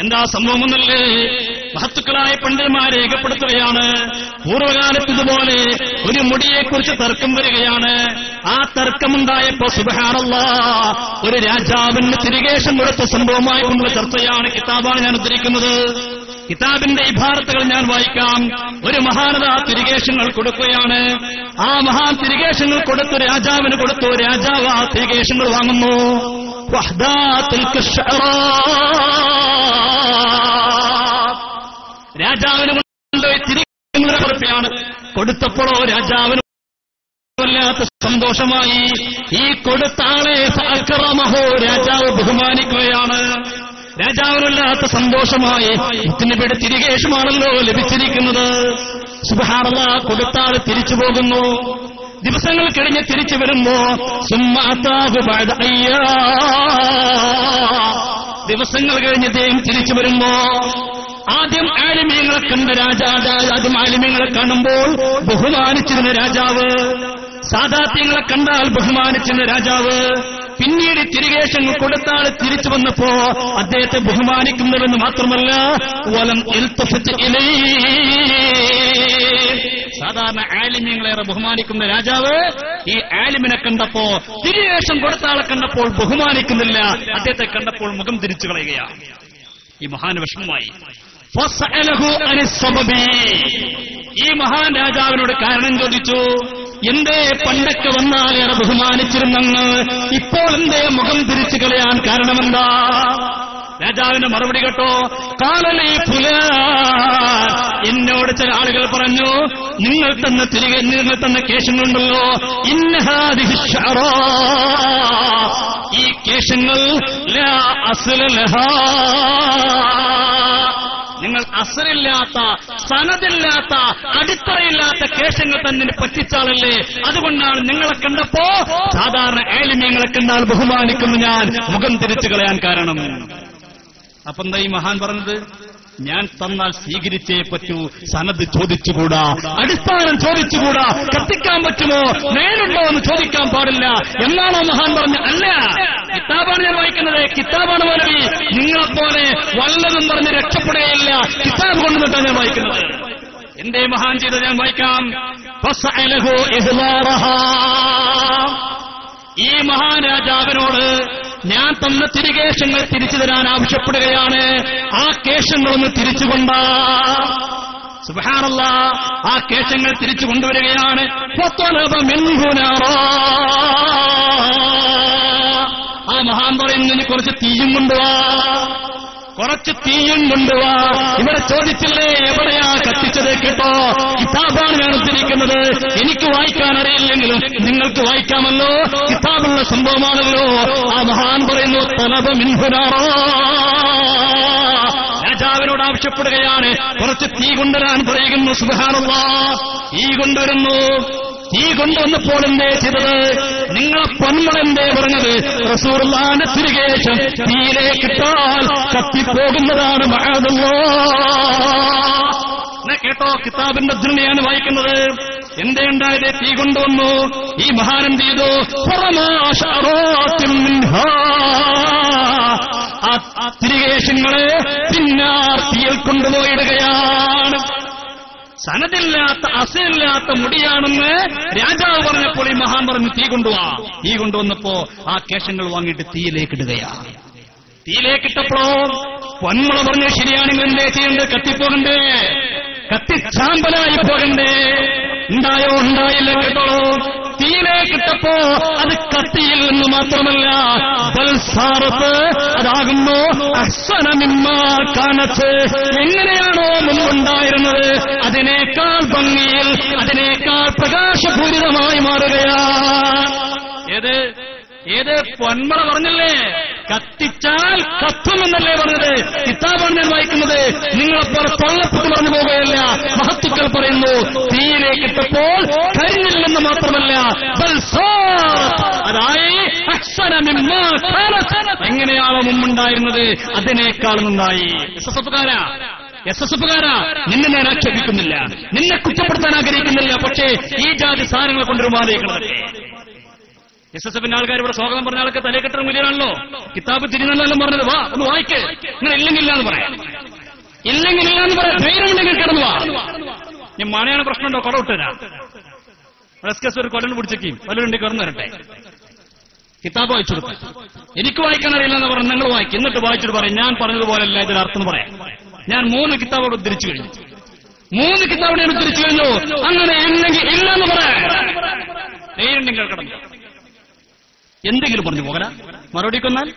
എന്താ സംഭവം എന്നല്ലേ? മഹത്തുക്കളായ പണ്ഡിതന്മാരെ രേഖപ്പെടുത്തുകയാണ്. പൂർവ്വകാലത്ത് ഇതുപോലെ ഒരു മുടിയെക്കുറിച്ച് തർക്കം വരികയാണ്. ആ തർക്കമുണ്ടായപ്പോ സുബ്ഹാനല്ലാഹ് ഒരു രാജാവിന് തിരുകേശം കൊടുത്ത സംഭവമായി കൊണ്ടുള്ള ചർച്ചയാണ്. കിതാബാണ് ഞാൻ ഉദ്ധരിക്കുന്നത്. കിതാബിന്റെ ഇബാറത്തുകൾ ഞാൻ വായിക്കാം. ഒരു മഹാനത തിരുകേശങ്ങൾ കൊടുക്കുകയാണ്. ആ മഹാൻ തിരുകേശങ്ങൾ കൊടുത്തു, രാജാവിന് കൊടുത്തു. രാജാവ് ആ തിരുകേശങ്ങൾ വാങ്ങുന്നു. രാജാവിന് കൊണ്ടുപോയി തിരുകേശങ്ങളുടെ കുറിപ്പാണ് കൊടുത്തപ്പോഴോ രാജാവിന് വല്ലാത്ത സന്തോഷമായി. ഈ കൊടുത്ത ആളെ അക്രമഹോ രാജാവ് ബഹുമാനിക്കുകയാണ്. രാജാവിനല്ലാത്ത സന്തോഷമായി. മുത്തുനബിയുടെ തിരുകേശമാണല്ലോ ലഭിച്ചിരിക്കുന്നത്. സുബ്ഹാനല്ലാഹ്, കൊടുത്താള് തിരിച്ചു പോകുന്നു. ദിവസങ്ങൾ കഴിഞ്ഞ് തിരിച്ചു വരുമ്പോ ദിവസങ്ങൾ കഴിഞ്ഞ് അദ്ദേഹം തിരിച്ചു വരുമ്പോ ആദ്യം ആലിമീങ്ങളെ കണ്ട ആദ്യം ആലിമീങ്ങളെ കാണുമ്പോൾ ബഹുമാനിച്ചിരുന്ന രാജാവ്, സാദാത്യങ്ങളെ കണ്ടാൽ ബഹുമാനിച്ചിരുന്ന രാജാവ്, പിന്നീട് തിരുകേശങ്ങൾ കൊടുത്താൽ തിരിച്ചു വന്നപ്പോ അദ്ദേഹത്തെ ബഹുമാനിക്കുന്നതെന്ന് മാത്രമല്ല വലം ഇൽതഫത്ത് ഇലൈഹി. സാധാരണ ആലിമ്യങ്ങളേറെ ബഹുമാനിക്കുന്ന രാജാവ് ഈ ആലിമിനെ കണ്ടപ്പോ, തിരുകേശം കൊടുത്ത ആളെ കണ്ടപ്പോൾ ബഹുമാനിക്കുന്നില്ല. അദ്ദേഹത്തെ കണ്ടപ്പോൾ മുഖം തിരിച്ചു കളയുകയാണ്. ഈ മഹാന് വിഷമമായി. ഈ മഹാൻ രാജാവിനോട് കാരണം ചോദിച്ചു. എന്തേ പണ്ടൊക്കെ വന്നാലേറെ ബഹുമാനിച്ചിരുന്നെന്ന് ഇപ്പോൾ എന്തേ മുഖം തിരിച്ചു കളയാൻ കാരണമെന്താ? രാജാവിന്റെ മറുപടി കേട്ടോ. കാലലി ഫുലാൻ എന്നോട് ചില ആളുകൾ പറഞ്ഞു, നിങ്ങൾ തന്ന കേശങ്ങളുണ്ടല്ലോ, ഇന്നഹാദിഹി ശഅറാ, ഈ കേശങ്ങൾ ലാ അസ്ല ലഹാ, നിങ്ങൾ അസറില്ലാത്ത, സനദില്ലാത്ത, അടിത്തറയില്ലാത്ത കേശങ്ങൾ തന്നെ പറ്റിച്ചാളല്ലേ, അതുകൊണ്ടാണ് നിങ്ങളെ കണ്ടപ്പോ സാധാരണ ഏലിമീങ്ങളെ കണ്ടാൽ ബഹുമാനിക്കുന്നു ഞാൻ മുഖം തിരിച്ചു കളയാൻ കാരണം. അപ്പൊ എന്താ ഈ മഹാൻ പറഞ്ഞത്? ഞാൻ തന്നാൽ സ്വീകരിച്ചേ പറ്റൂ, സനദ് ചോദിച്ചുകൂടാ, അടിസ്ഥാനം ചോദിച്ചുകൂടാ, കത്തിക്കാൻ പറ്റുമോ, നേരുണ്ടോ എന്ന് ചോദിക്കാൻ പാടില്ല എന്നാണോ മഹാൻ പറഞ്ഞു? അല്ല, കിതാബാണ് ഞാൻ വായിക്കുന്നത്, കിതാബാണ് മൗലവി. നിങ്ങളെപ്പോലെ വല്ലതും പറഞ്ഞ് രക്ഷപ്പെടുകയില്ല, കിതാബ് കൊണ്ടുവന്നിട്ടാണ് ഞാൻ വായിക്കുന്നത്. എന്തേ മഹാൻ ചെയ്തത് ഞാൻ വായിക്കാം. ഈ മഹാരാജാവിനോട് ഞാൻ തന്ന തിരികേശങ്ങൾ തിരിച്ചു തരാൻ ആവശ്യപ്പെടുകയാണ്. ആ കേശങ്ങളൊന്ന് തിരിച്ചുകൊണ്ട. സുബ്ഹാനല്ലാഹ്, ആ കേശങ്ങൾ തിരിച്ചു കൊണ്ടുവരികയാണ്. ആ മഹാൻ പറയുന്നതിന് കുറച്ച് തീയും കൊണ്ടുവാ, കുറച്ച് തീയും കൊണ്ടുവാ. ഇവിടെ ചോദിച്ചില്ലേ എവിടെയാ കത്തിച്ചത്? കേട്ടോ, കിതാബാണ് ഞാൻ ഉദ്ധരിക്കുന്നത്. എനിക്ക് വായിക്കാൻ അറിയില്ലെങ്കിലും നിങ്ങൾക്ക് വായിക്കാമല്ലോ, കിതാബുള്ള സംഭവമാണല്ലോ. ആ മഹാൻ പറയുന്നു, തലബ മിൻഹുനാറാ, രാജാവിനോട് ആവശ്യപ്പെടുകയാണ് കുറച്ച് തീ കൊണ്ടുവരാൻ പറയുന്നു. സുബ്ഹാനല്ലാഹ്, തീ കൊണ്ടുവരുന്നു. തീ കൊണ്ടുവന്നപ്പോൾ എന്തേ ചെയ്തത്? നിങ്ങളെ പൊന്മളെന്തേ പറഞ്ഞത്? റസൂലുള്ളാഹിന്റെ തിരികേശം തീയിലേക്കിട്ടാൽ കത്തിപ്പോകുന്നതാണ്. മഅദല്ലാഹ്, കേട്ടോ, കിതാബിന്റെ ദുനിയാണ് വായിക്കുന്നത്. എന്തേ ഉണ്ടായത്? തീ കൊണ്ടുവന്നു. ഈ മഹാൻ എന്ത് ചെയ്തു? ആ തിരികേശങ്ങളെ പിന്നാർ തീയിൽ കൊണ്ടുപോയിടുകയാണ്. സനദില്ലാത്ത, അസലില്ലാത്ത മുടിയാണെന്ന് രാജാവ് പറഞ്ഞപ്പോൾ ഈ മഹാൻ പറഞ്ഞു തീ കൊണ്ടുവാ. തീ കൊണ്ടുവന്നപ്പോ ആ കേശങ്ങൾ വാങ്ങിയിട്ട് തീയിലേക്കിടുകയാണ്. തീയിലേക്കിട്ടപ്പോ പൊന്മുള പറഞ്ഞു, ശരിയാണെങ്കിൽ എന്തേ ചെയ്യണ്ടേ? കത്തിപ്പോകണ്ടേ? കത്തിച്ചാമ്പലായി പോകണ്ടേ? ഉണ്ടായോ? ഉണ്ടായില്ല. കേട്ടോളൂ, തീയിലേക്കിട്ടപ്പോ അത് കത്തിയിൽ നിന്ന് മാത്രമല്ല, ബൽസാറത്ത്, അതാകുന്നു അഹ്സന മിമ്മാ കാനത്ത്, എങ്ങനെയാണോ മുമ്പുണ്ടായിരുന്നത് അതിനേക്കാൾ ഭംഗിയിൽ, അതിനേക്കാൾ പ്രകാശപൂരിതമായി മാറുകയാണ്. ഏത് പൊന്മള പറഞ്ഞില്ലേ? കത്തിച്ചാൽ കത്തുമെന്നല്ലേ പറഞ്ഞത്? കിതാബാണ് ഞാൻ വായിക്കുന്നത്. നിങ്ങളെപ്പോലെ തൊള്ളപ്പെട്ട് പറഞ്ഞു പോകുകയല്ല. മഹത്തുക്കൾ പറയുന്നു, തീയിലേക്കിട്ടപ്പോൾ കരിഞ്ഞില്ലെന്ന് മാത്രമല്ല, അതായി എങ്ങനെയാണോ മുമ്പുണ്ടായിരുന്നത് അതിനേക്കാൾ നന്നായി. എസ് എസ് എഫുകാരാ, നിന്നെ ഞാൻ ആക്ഷേപിക്കുന്നില്ല, നിന്നെ കുറ്റപ്പെടുത്താൻ ആഗ്രഹിക്കുന്നില്ല. പക്ഷേ ഈ ജാതി സാധനങ്ങളെ കൊണ്ടുവരുമാറിയിക്കുന്നത് എസ് എസ് എഫിന്റെ ആൾക്കാർ ഇവിടെ സ്വാഗതം പറഞ്ഞ ആൾക്ക് തലക്കെട്ടം വലിയാണല്ലോ. കിതാബ് തിരിഞ്ഞെന്നെല്ലാം പറഞ്ഞത്, വാ ഒന്ന് വായിക്ക്. നിങ്ങൾ ഇല്ലെങ്കില്ല എന്ന് പറയാം, ഇല്ലെങ്കിലില്ല എന്ന് പറയാം. ധൈര്യമുണ്ടെങ്കിൽ കിടന്നു വാ. ഞാൻ മഴയാണ് പ്രശ്നമുണ്ടോ? കൊട വിട്ടുതരാം. എസ് ഒരു കൊടന്ന് പിടിച്ചേക്കും, വല്ലവരുണ്ടെങ്കിൽ കിടന്നു വരട്ടെ. കിതാബ് വായിച്ചു കൊടുക്കും. എനിക്ക് വായിക്കാൻ അറിയില്ല എന്ന് പറഞ്ഞ് നിങ്ങൾ വായിക്കും. എന്നിട്ട് വായിച്ചിട്ട് പറയും ഞാൻ പറഞ്ഞതുപോലെയല്ല ഇതിന് അർത്ഥം പറയാം. ഞാൻ 3 കിതാബോട് ഉദ്ധരിച്ചു കഴിഞ്ഞു. 3 കിതാബിനെ ഉദ്ധരിച്ചു കഴിഞ്ഞു. അങ്ങനെ ഇല്ലെങ്കിൽ ഇല്ല എന്ന് പറയാം. ധൈര്യമുണ്ടെങ്കിൽ കിടന്നു. എന്തെങ്കിലും പറഞ്ഞു പോകല, മറുപടി കൊന്നാൽ.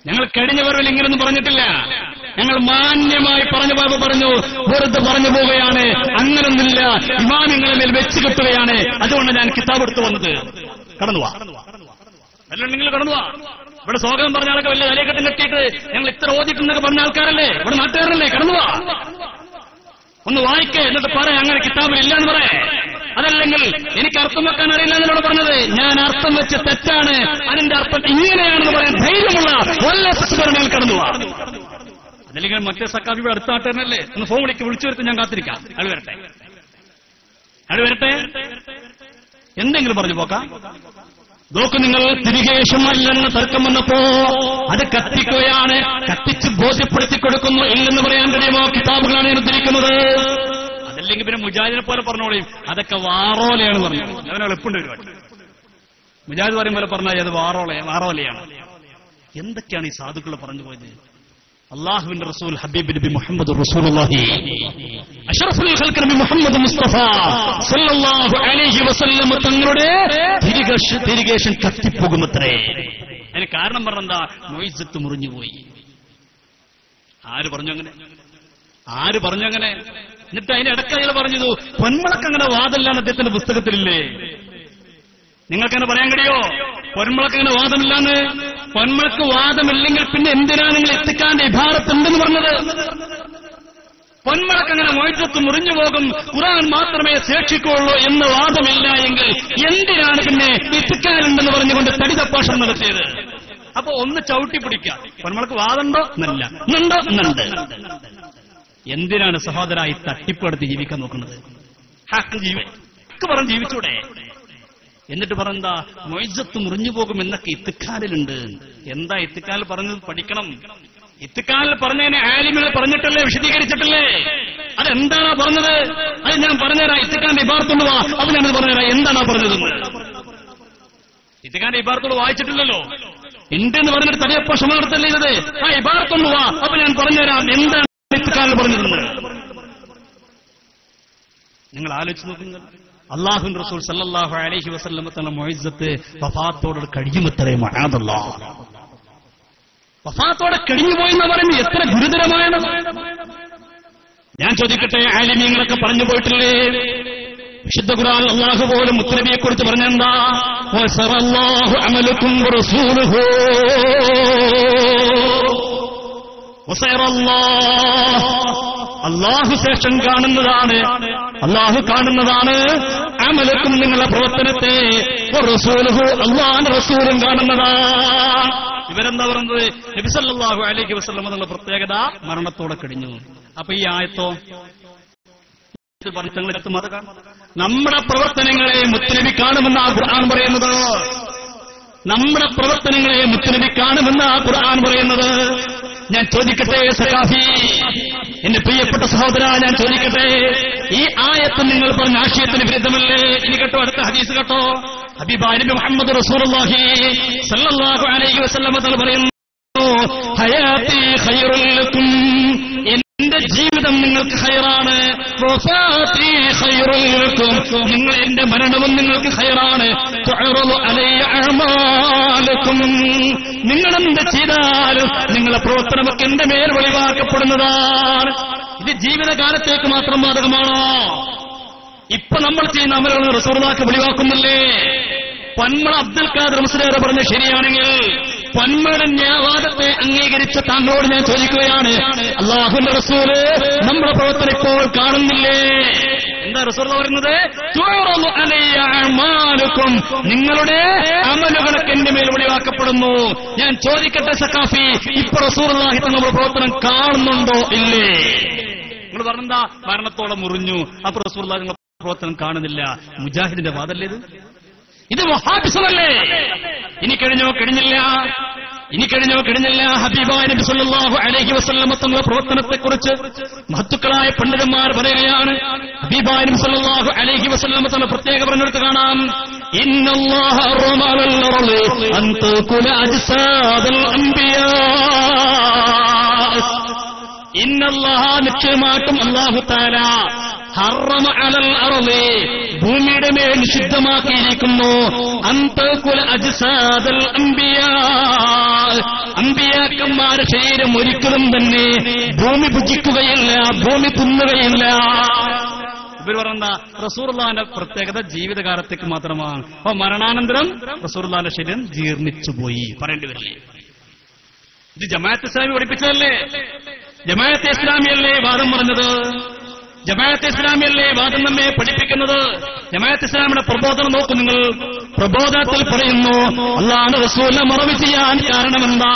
ഞങ്ങൾ കഴിഞ്ഞ വരവിൽ ഇങ്ങനൊന്നും പറഞ്ഞിട്ടില്ല. ഞങ്ങൾ മാന്യമായി പറഞ്ഞു പോയപ്പോ പറഞ്ഞു, വെറുതെ പറഞ്ഞു പോവുകയാണ്, അങ്ങനൊന്നുമില്ല, ഇമാമിങ്ങളെ മേൽ വെച്ച് കെട്ടുകയാണ്. അതുകൊണ്ട് ഞാൻ കിതാബ് എടുത്തു വന്നത്. കടന്നുവാ, അല്ലെങ്കിൽ കടന്നുവാ. ഇവിടെ സ്വാഗതം പറഞ്ഞ ആളൊക്കെ വലിയ തലയെക്കെട്ടും കെട്ടിയിട്ട് ഞങ്ങൾ ഇത്ര ഓതിട്ടുണ്ടെന്നൊക്കെ പറഞ്ഞ ആൾക്കാരല്ലേ, ഇവിടെ നാട്ടുകാരല്ലേ. കടന്നുവാ, ഒന്ന് വായിക്കേ, എന്നിട്ട് പറയാം അങ്ങനെ കിതാബിൽ ഇല്ല എന്ന് പറയാം. അതല്ലെങ്കിൽ എനിക്ക് അർത്ഥം വെക്കാൻ അറിയില്ല എന്നോട് പറഞ്ഞത്, ഞാൻ അർത്ഥം വെച്ച് തെറ്റാണ്, അതിന്റെ അർത്ഥം ഇങ്ങനെയാണെന്ന് പറയാൻ ധൈര്യമുള്ള വല്ല സസ്പരണികൾ കടന്നുവാ. അതല്ലെങ്കിൽ മറ്റേ സക്കാബി അടുത്ത നാട്ടുകാരനല്ലേ, ഒന്ന് ഫോൺ വിളിച്ചു വരുത്തി ഞാൻ കാത്തിരിക്കാം. അയാൾ വരട്ടെ, എന്തെങ്കിലും പറഞ്ഞു പോക്കാം. നോക്ക്, നിങ്ങൾ തിരികേശമല്ലെന്ന് തർക്കം വന്നപ്പോ അത് കത്തിക്കുകയാണ്. കത്തിച്ച് ബോധ്യപ്പെടുത്തി കൊടുക്കുന്നു. ഇല്ലെന്ന് പറയാൻ കഴിയുമോ? കിതാബുകളാണ് ഞാൻ ഉദ്ധരിക്കുന്നത്. അതല്ലെങ്കിൽ പിന്നെ മുജാഹിദിനെ പോലെ പറഞ്ഞോളയും അതൊക്കെ വാറോലയാണ് പറഞ്ഞത്. അവനെ എളുപ്പുണ്ട് ഒരുപാട്. മുജാഹിദ് പറയും പോലെ പറഞ്ഞാൽ അത് വാറോലയാണ്. എന്തൊക്കെയാണ് ഈ സാധുക്കൾ പറഞ്ഞു പോയത്? അല്ലാഹുവിന്റെ റസൂൽ ഹബീബ് നബി മുഹമ്മദ് റസൂലുള്ളാഹി അഷ്റഫുൽ ഖൽഖ് നബി മുഹമ്മദ് മുസ്തഫ സല്ലല്ലാഹു അലൈഹി വസല്ലം തങ്ങളുടെ തിരികേശൻ കത്തിപ്പോകുമത്രേ. അതിന് കാരണം പറഞ്ഞെന്താ? മൊയ്സത്ത് മുറിഞ്ഞുപോയി. ആര് പറഞ്ഞു അങ്ങനെ? എന്നിട്ട് അതിന്റെ ഇടയ്ക്ക് അയാൾ പറഞ്ഞത് പൊന്മുളക്ക് അങ്ങനെ വാദമില്ലാന്ന് അദ്ദേഹത്തിന്റെ പുസ്തകത്തിലില്ലേ? നിങ്ങൾക്കങ്ങനെ പറയാൻ കഴിയോ? പൊന്മുളക്ക് അങ്ങനെ വാദമില്ലാന്ന്? പൊന്മുളക്ക് വാദമില്ലെങ്കിൽ പിന്നെ എന്തിനാ നിങ്ങൾ ഇത്തിക്കാന്റെ ഇബാറത്ത് ഉണ്ടെന്ന് പറഞ്ഞത്? പൊന്മുളക്ക് അങ്ങനെ മൊയ്സത്ത് മുറിഞ്ഞു പോകും, ഖുർആൻ മാത്രമേ ശേഷിക്കുള്ളൂ എന്ന് വാദമില്ല എങ്കിൽ എന്തിനാണ് പിന്നെ ഇത്തിക്കാനുണ്ടെന്ന് പറഞ്ഞുകൊണ്ട് തടിതപ്പാഷം നടത്തിയത്? അപ്പൊ ഒന്ന് ചവിട്ടി പിടിക്കാം. പൊന്മുളക്ക് വാദമുണ്ടോ? എന്നല്ല. എന്നുണ്ടോ? എന്നുണ്ട്. എന്തിനാണ് സഹോദരായി തട്ടിപ്പെടുത്തി ജീവിക്കാൻ നോക്കുന്നത്? പറഞ്ഞ് ജീവിച്ചൂടെ? എന്നിട്ട് പറഞ്ഞെന്താ മൊയ്സത്ത് മുറിഞ്ഞു പോകും എന്നൊക്കെ ഇത്തിക്കാലിലുണ്ട്. എന്താ ഇത്തിക്കാൽ പറഞ്ഞത്? പഠിക്കണം. ഇത്തിക്കാൽ പറഞ്ഞതിനെ ആലിമുകൾ പറഞ്ഞിട്ടല്ലേ, വിശദീകരിച്ചിട്ടില്ലേ? അതെന്താണോ പറഞ്ഞത്? അത് ഞാൻ പറഞ്ഞുതരാം. ഇത്തിക്കാന്റെ ഇബാറത്തുകൊണ്ട് വാ, അപ്പൊ ഞാനത് പറഞ്ഞുതരാം എന്താണോ പറഞ്ഞതെന്ന്. ഇത്തിക്കാന്റെ ഇബാറത്തോട് വായിച്ചിട്ടില്ലല്ലോ. ഉണ്ടെന്ന് പറഞ്ഞിട്ട് തടിയപ്പോ ക്ഷമ നടത്തല്ലേ ചെയ്തത്? ആ ഇബാറത്തുകൊണ്ട് വാ, അപ്പൊ ഞാൻ പറഞ്ഞുതരാം എന്താണ് ഇത്തിക്കാൽ പറഞ്ഞതെന്ന്. നിങ്ങൾ ആലോചിച്ച് നോക്കുന്നത് അല്ലാഹുവിന്റെ റസൂൽ സല്ലല്ലാഹു അലൈഹി വസല്ലം തന്റെ മൊയ്സത്ത് വഫാത്തോട് കഴിയുമത്രേ. മഅദല്ലാഹ്, വഫാത്തോടെ കഴിഞ്ഞുപോയെന്ന് പറയുന്നത് എത്ര ഗുരുതരമാണ്. ഞാൻ ചോദിക്കട്ടെ, ആലിമീങ്ങളൊക്കെ പറഞ്ഞു പോയിട്ടില്ലേ? വിശുദ്ധ ഖുർആൻ അല്ലാഹു പോലും മുത്തനബിയെ കുറിച്ച് പറഞ്ഞെന്താ? വസറല്ലാഹു അമലക്കും വറസൂലുഹു വസറല്ലാഹു, അല്ലാഹു ശേഷം കാണുന്നതാണ്, അല്ലാഹു കാണുന്നതാണ് അമലക്കും നിങ്ങളുടെ പ്രവർത്തനത്തെ, വറസൂലുഹു അല്ലാഹുവിന്റെ റസൂലും കാണുന്നതാണ്. ഇവരെന്താ പറയുന്നത്? നബി സല്ലല്ലാഹു അലൈഹി വസല്ലം എന്നുള്ള പ്രത്യേകത മരണത്തോടെ കഴിഞ്ഞു. അപ്പൊ ഈ ആയത്തോ നമ്മുടെ പ്രവർത്തനങ്ങളെ മുത്തനബി കാണുമെന്നാ ഖുർആൻ പറയുന്നത്. നമ്മുടെ പ്രവർത്തനങ്ങളെ മുത്തനബി കാണുമെന്നാ ഖുർആൻ പറയുന്നത്. ഞാൻ ചോദിക്കട്ടെ സഖാഫി, എന്റെ പ്രിയപ്പെട്ട സഹോദര, ഞാൻ ചോദിക്കട്ടെ, ഈ ആയത്ത് നിങ്ങൾ പറഞ്ഞ ആശയത്തിന് വിരുദ്ധമല്ലേ? ഇനി കേട്ടോ, അടുത്ത ഹദീസ് കേട്ടോ. ഹബീബായ നബി മുഹമ്മദ് റസൂലുള്ളാഹി സല്ലല്ലാഹു അലൈഹി വസല്ലം തങ്ങൾ പറയുന്നു, ഹയാത്തി ഖൈറുൽ ലക്കും, എന്റെ ജീവിതം നിങ്ങൾക്ക് ഖൈറാണ്, വഫാത്തി ഖൈറുൽ ലക്കും, നിങ്ങൾ എന്റെ മരണവും നിങ്ങൾക്ക് ഖൈറാണ്, തുഅറദു അലയ്യ അഅമാലുക്കും, നിങ്ങൾ എന്ത് ചെയ്താലും നിങ്ങളുടെ പ്രവർത്തനമൊക്കെ എന്റെ മേൽ വെളിവാക്കപ്പെടുന്നതാണ്. ഇത് ജീവിതകാലത്തേക്ക് മാത്രം ബാധകമാണോ? ഇപ്പൊ നമ്മൾ ചെയ്യുന്ന അമലുകൾ റസൂലുള്ളാഹിക്ക് വെളിവാക്കുന്നില്ലേ? പൊന്മള അബ്ദുൽ ഖാദർ മുസ്ലിയാർ പറഞ്ഞ ശരിയാണെങ്കിൽ പൊന്മയുടെ ന്യായവാദത്തെ അംഗീകരിച്ച താങ്കളോട് ഞാൻ ചോദിക്കുകയാണ്, അല്ലാഹുവിന്റെ റസൂല് നമ്മുടെ പ്രവർത്തനം ഇപ്പോൾ കാണുന്നില്ലേ? എന്താ റസൂൽ പറയുന്നത്? തുഅറദു അലയ്യ അഅമാലുക്കും, നിങ്ങളുടെ അമലുകളൊക്കെ എന്റെ മേൽ വെളിവാക്കപ്പെടുന്നു. ഞാൻ ചോദിക്കട്ടെ സഖാഫി, ഇപ്പൊ റസൂലുള്ളാഹി തങ്ങളുടെ പ്രവർത്തനം കാണുന്നുണ്ടോ ഇല്ലേ? നിങ്ങൾ പറഞ്ഞെന്താ മരണത്തോളം മുറിഞ്ഞു, അപ്പൊ റസൂലുള്ളാഹി നിങ്ങളുടെ പ്രവർത്തനം കാണുന്നില്ല. മുജാഹിദിന്റെ വാദല്ലേ ഇത്? ഇത് വഹാബിസമല്ലേ? ഇനി കഴിഞ്ഞോ കഴിഞ്ഞില്ല, ഇനി കഴിഞ്ഞോ കഴിഞ്ഞില്ല. ഹബീബായ നബി സല്ലല്ലാഹു അലൈഹി വസല്ലം തങ്ങളുടെ പ്രവർത്തനത്തെക്കുറിച്ച് മഹത്തുക്കളായ പണ്ഡിതന്മാർ പറയുകയാണ്. ഹബീബായ നബി സല്ലല്ലാഹു അലൈഹി വസല്ലം തങ്ങളുടെ പ്രത്യേക പറഞ്ഞെടുത്ത് കാണാം, ഇന്നല്ലാഹ ഹറമ അലൽ അർളി അൻ തകുല അജ്സാദൽ അംബിയാ, ഇന്നല്ലാഹ, നിശ്ചയമായിട്ടും അല്ലാഹു തആല, ഹറമ അലൽ അർളി, ഭൂമിയുടെ മേൽ നിഷിദ്ധമാക്കിയിരിക്കുന്നു, അൻ തകുല അജ്സാദൽ അംബിയാ, അമ്പിയാക്കന്മാരുടെ ശരീരം ഒരിക്കലും തന്നെ ഭൂമി ഭുജിക്കുകയില്ല, ഭൂമി തിന്നുകയില്ല. ഇവർ പറഞ്ഞ റസൂലുള്ളാഹിന്റെ പ്രത്യേകത ജീവിതകാലത്തേക്ക് മാത്രമാണ്. അപ്പൊ മരണാനന്തരം റസൂലുള്ളാഹിന്റെ ശരീരം ജീർണിച്ചുപോയി പറയേണ്ടി വരില്ലേ? ഇത് ജമാഅത്ത് ഇസ്ലാമി പഠിപ്പിച്ചതല്ലേ? ജമാഅത്തെ ഇസ്ലാമിയല്ലേ വാദം പറഞ്ഞത്? ജമാഅത്തെ ഇസ്ലാമിയല്ലേ വാദം നമ്മെ പഠിപ്പിക്കുന്നത്? ജമാഅത്തെ ഇസ്ലാമിയുടെ പ്രബോധനം നോക്കൂ നിങ്ങൾ. പ്രബോധനത്തിൽ പറയുന്നു, അല്ലാഹുവിന്റെ റസൂലിനെ മറവ് ചെയ്യാൻ കാരണമെന്താ?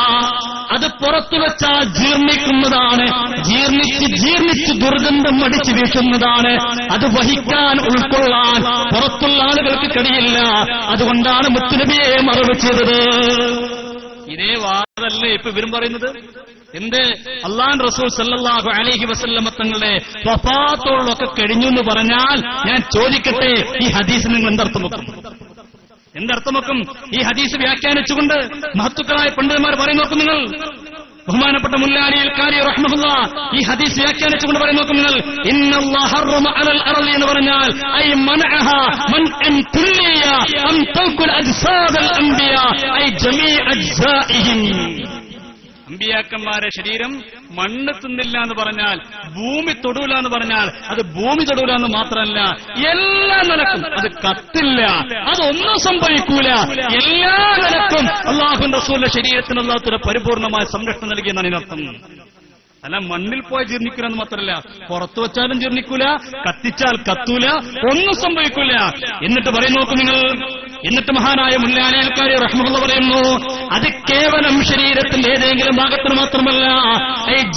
അത് പുറത്തു വെച്ചാൽ ജീർണിക്കുന്നതാണ്, ജീർണിച്ച് ജീർണിച്ച് ദുർഗന്ധം അടിച്ചു വീശുന്നതാണ്. അത് വഹിക്കാൻ ഉൾക്കൊള്ളാൻ പുറത്തുള്ള ആളുകൾക്ക് കഴിയില്ല. അതുകൊണ്ടാണ് മുത്തുനബിയെ മറവ് ചെയ്തത്. ഇതേ വാദല്ലേ ഇപ്പൊ ഇവരും പറയുന്നത്? എന്ത്? അല്ലാഹുവിന്റെ റസൂൽ സല്ലല്ലാഹു അലൈഹി വസല്ലം തങ്ങളുടെ വഫാത്തോളൊക്കെ കഴിഞ്ഞു എന്ന് പറഞ്ഞാൽ ഞാൻ ചോദിക്കട്ടെ, ഈ ഹദീസിന് നിങ്ങൾ എന്തർത്ഥം വെക്കും? എന്തർത്ഥം വെക്കും? ഈ ഹദീസ് വ്യാഖ്യാനിച്ചുകൊണ്ട് മഹത്തുക്കളായ പണ്ഡിതന്മാർ പറയും നോക്കും നിങ്ങൾ. ബഹുമാനപ്പെട്ട മുല്ല അലി അൽ ഖാരി റഹ്മഹുല്ലാ ഈ ഹദീസ് വ്യാഖ്യാനിച്ചുകൊണ്ട് പറയും നോക്കും നിങ്ങൾ, ഇന്നല്ലാഹ ഹറമ അലൽ അർളി എന്ന് പറഞ്ഞാൽ ഐ മനഅഹ മൻഅൻ കുല്ലിയ അൻ തകുൽ അജ്സാദൽ അംബിയാ ഐ ജമീഅ അജ്സാഇഹിം. അമ്പിയാക്കന്മാരെ ശരീരം മണ്ണ് തിന്നില്ല എന്ന് പറഞ്ഞാൽ, ഭൂമി തൊടൂല എന്ന് പറഞ്ഞാൽ അത് ഭൂമി തൊടൂല എന്ന് മാത്രമല്ല, എല്ലാ നിലക്കും അത് കത്തില്ല, അതൊന്നും സംഭവിക്കൂല. എല്ലാ നിലക്കും അല്ലാഹുവിന്റെ റസൂലിന്റെ ശരീരത്തിന് അല്ലാഹു പരിപൂർണമായ സംരക്ഷണം നൽകിയെന്നാണ് ഇതിനർത്ഥം. അല്ല മണ്ണിൽ പോയി ജീർണിക്കൂല എന്ന് മാത്രമല്ല, പുറത്തു വെച്ചാലും ജീർണിക്കൂല, കത്തിച്ചാൽ കത്തൂല, ഒന്നും സംഭവിക്കൂല. എന്നിട്ട് പറയും നോക്കൂ നിങ്ങൾ, എന്നിട്ട് മഹാനായ മുല്ലാലി അൽക്കാരി റഹ്മത്തുള്ളാഹി പറയുന്നു, അത് കേവലം ശരീരത്തിന്റെ ഏതെങ്കിലും ഭാഗത്തിന് മാത്രമല്ല,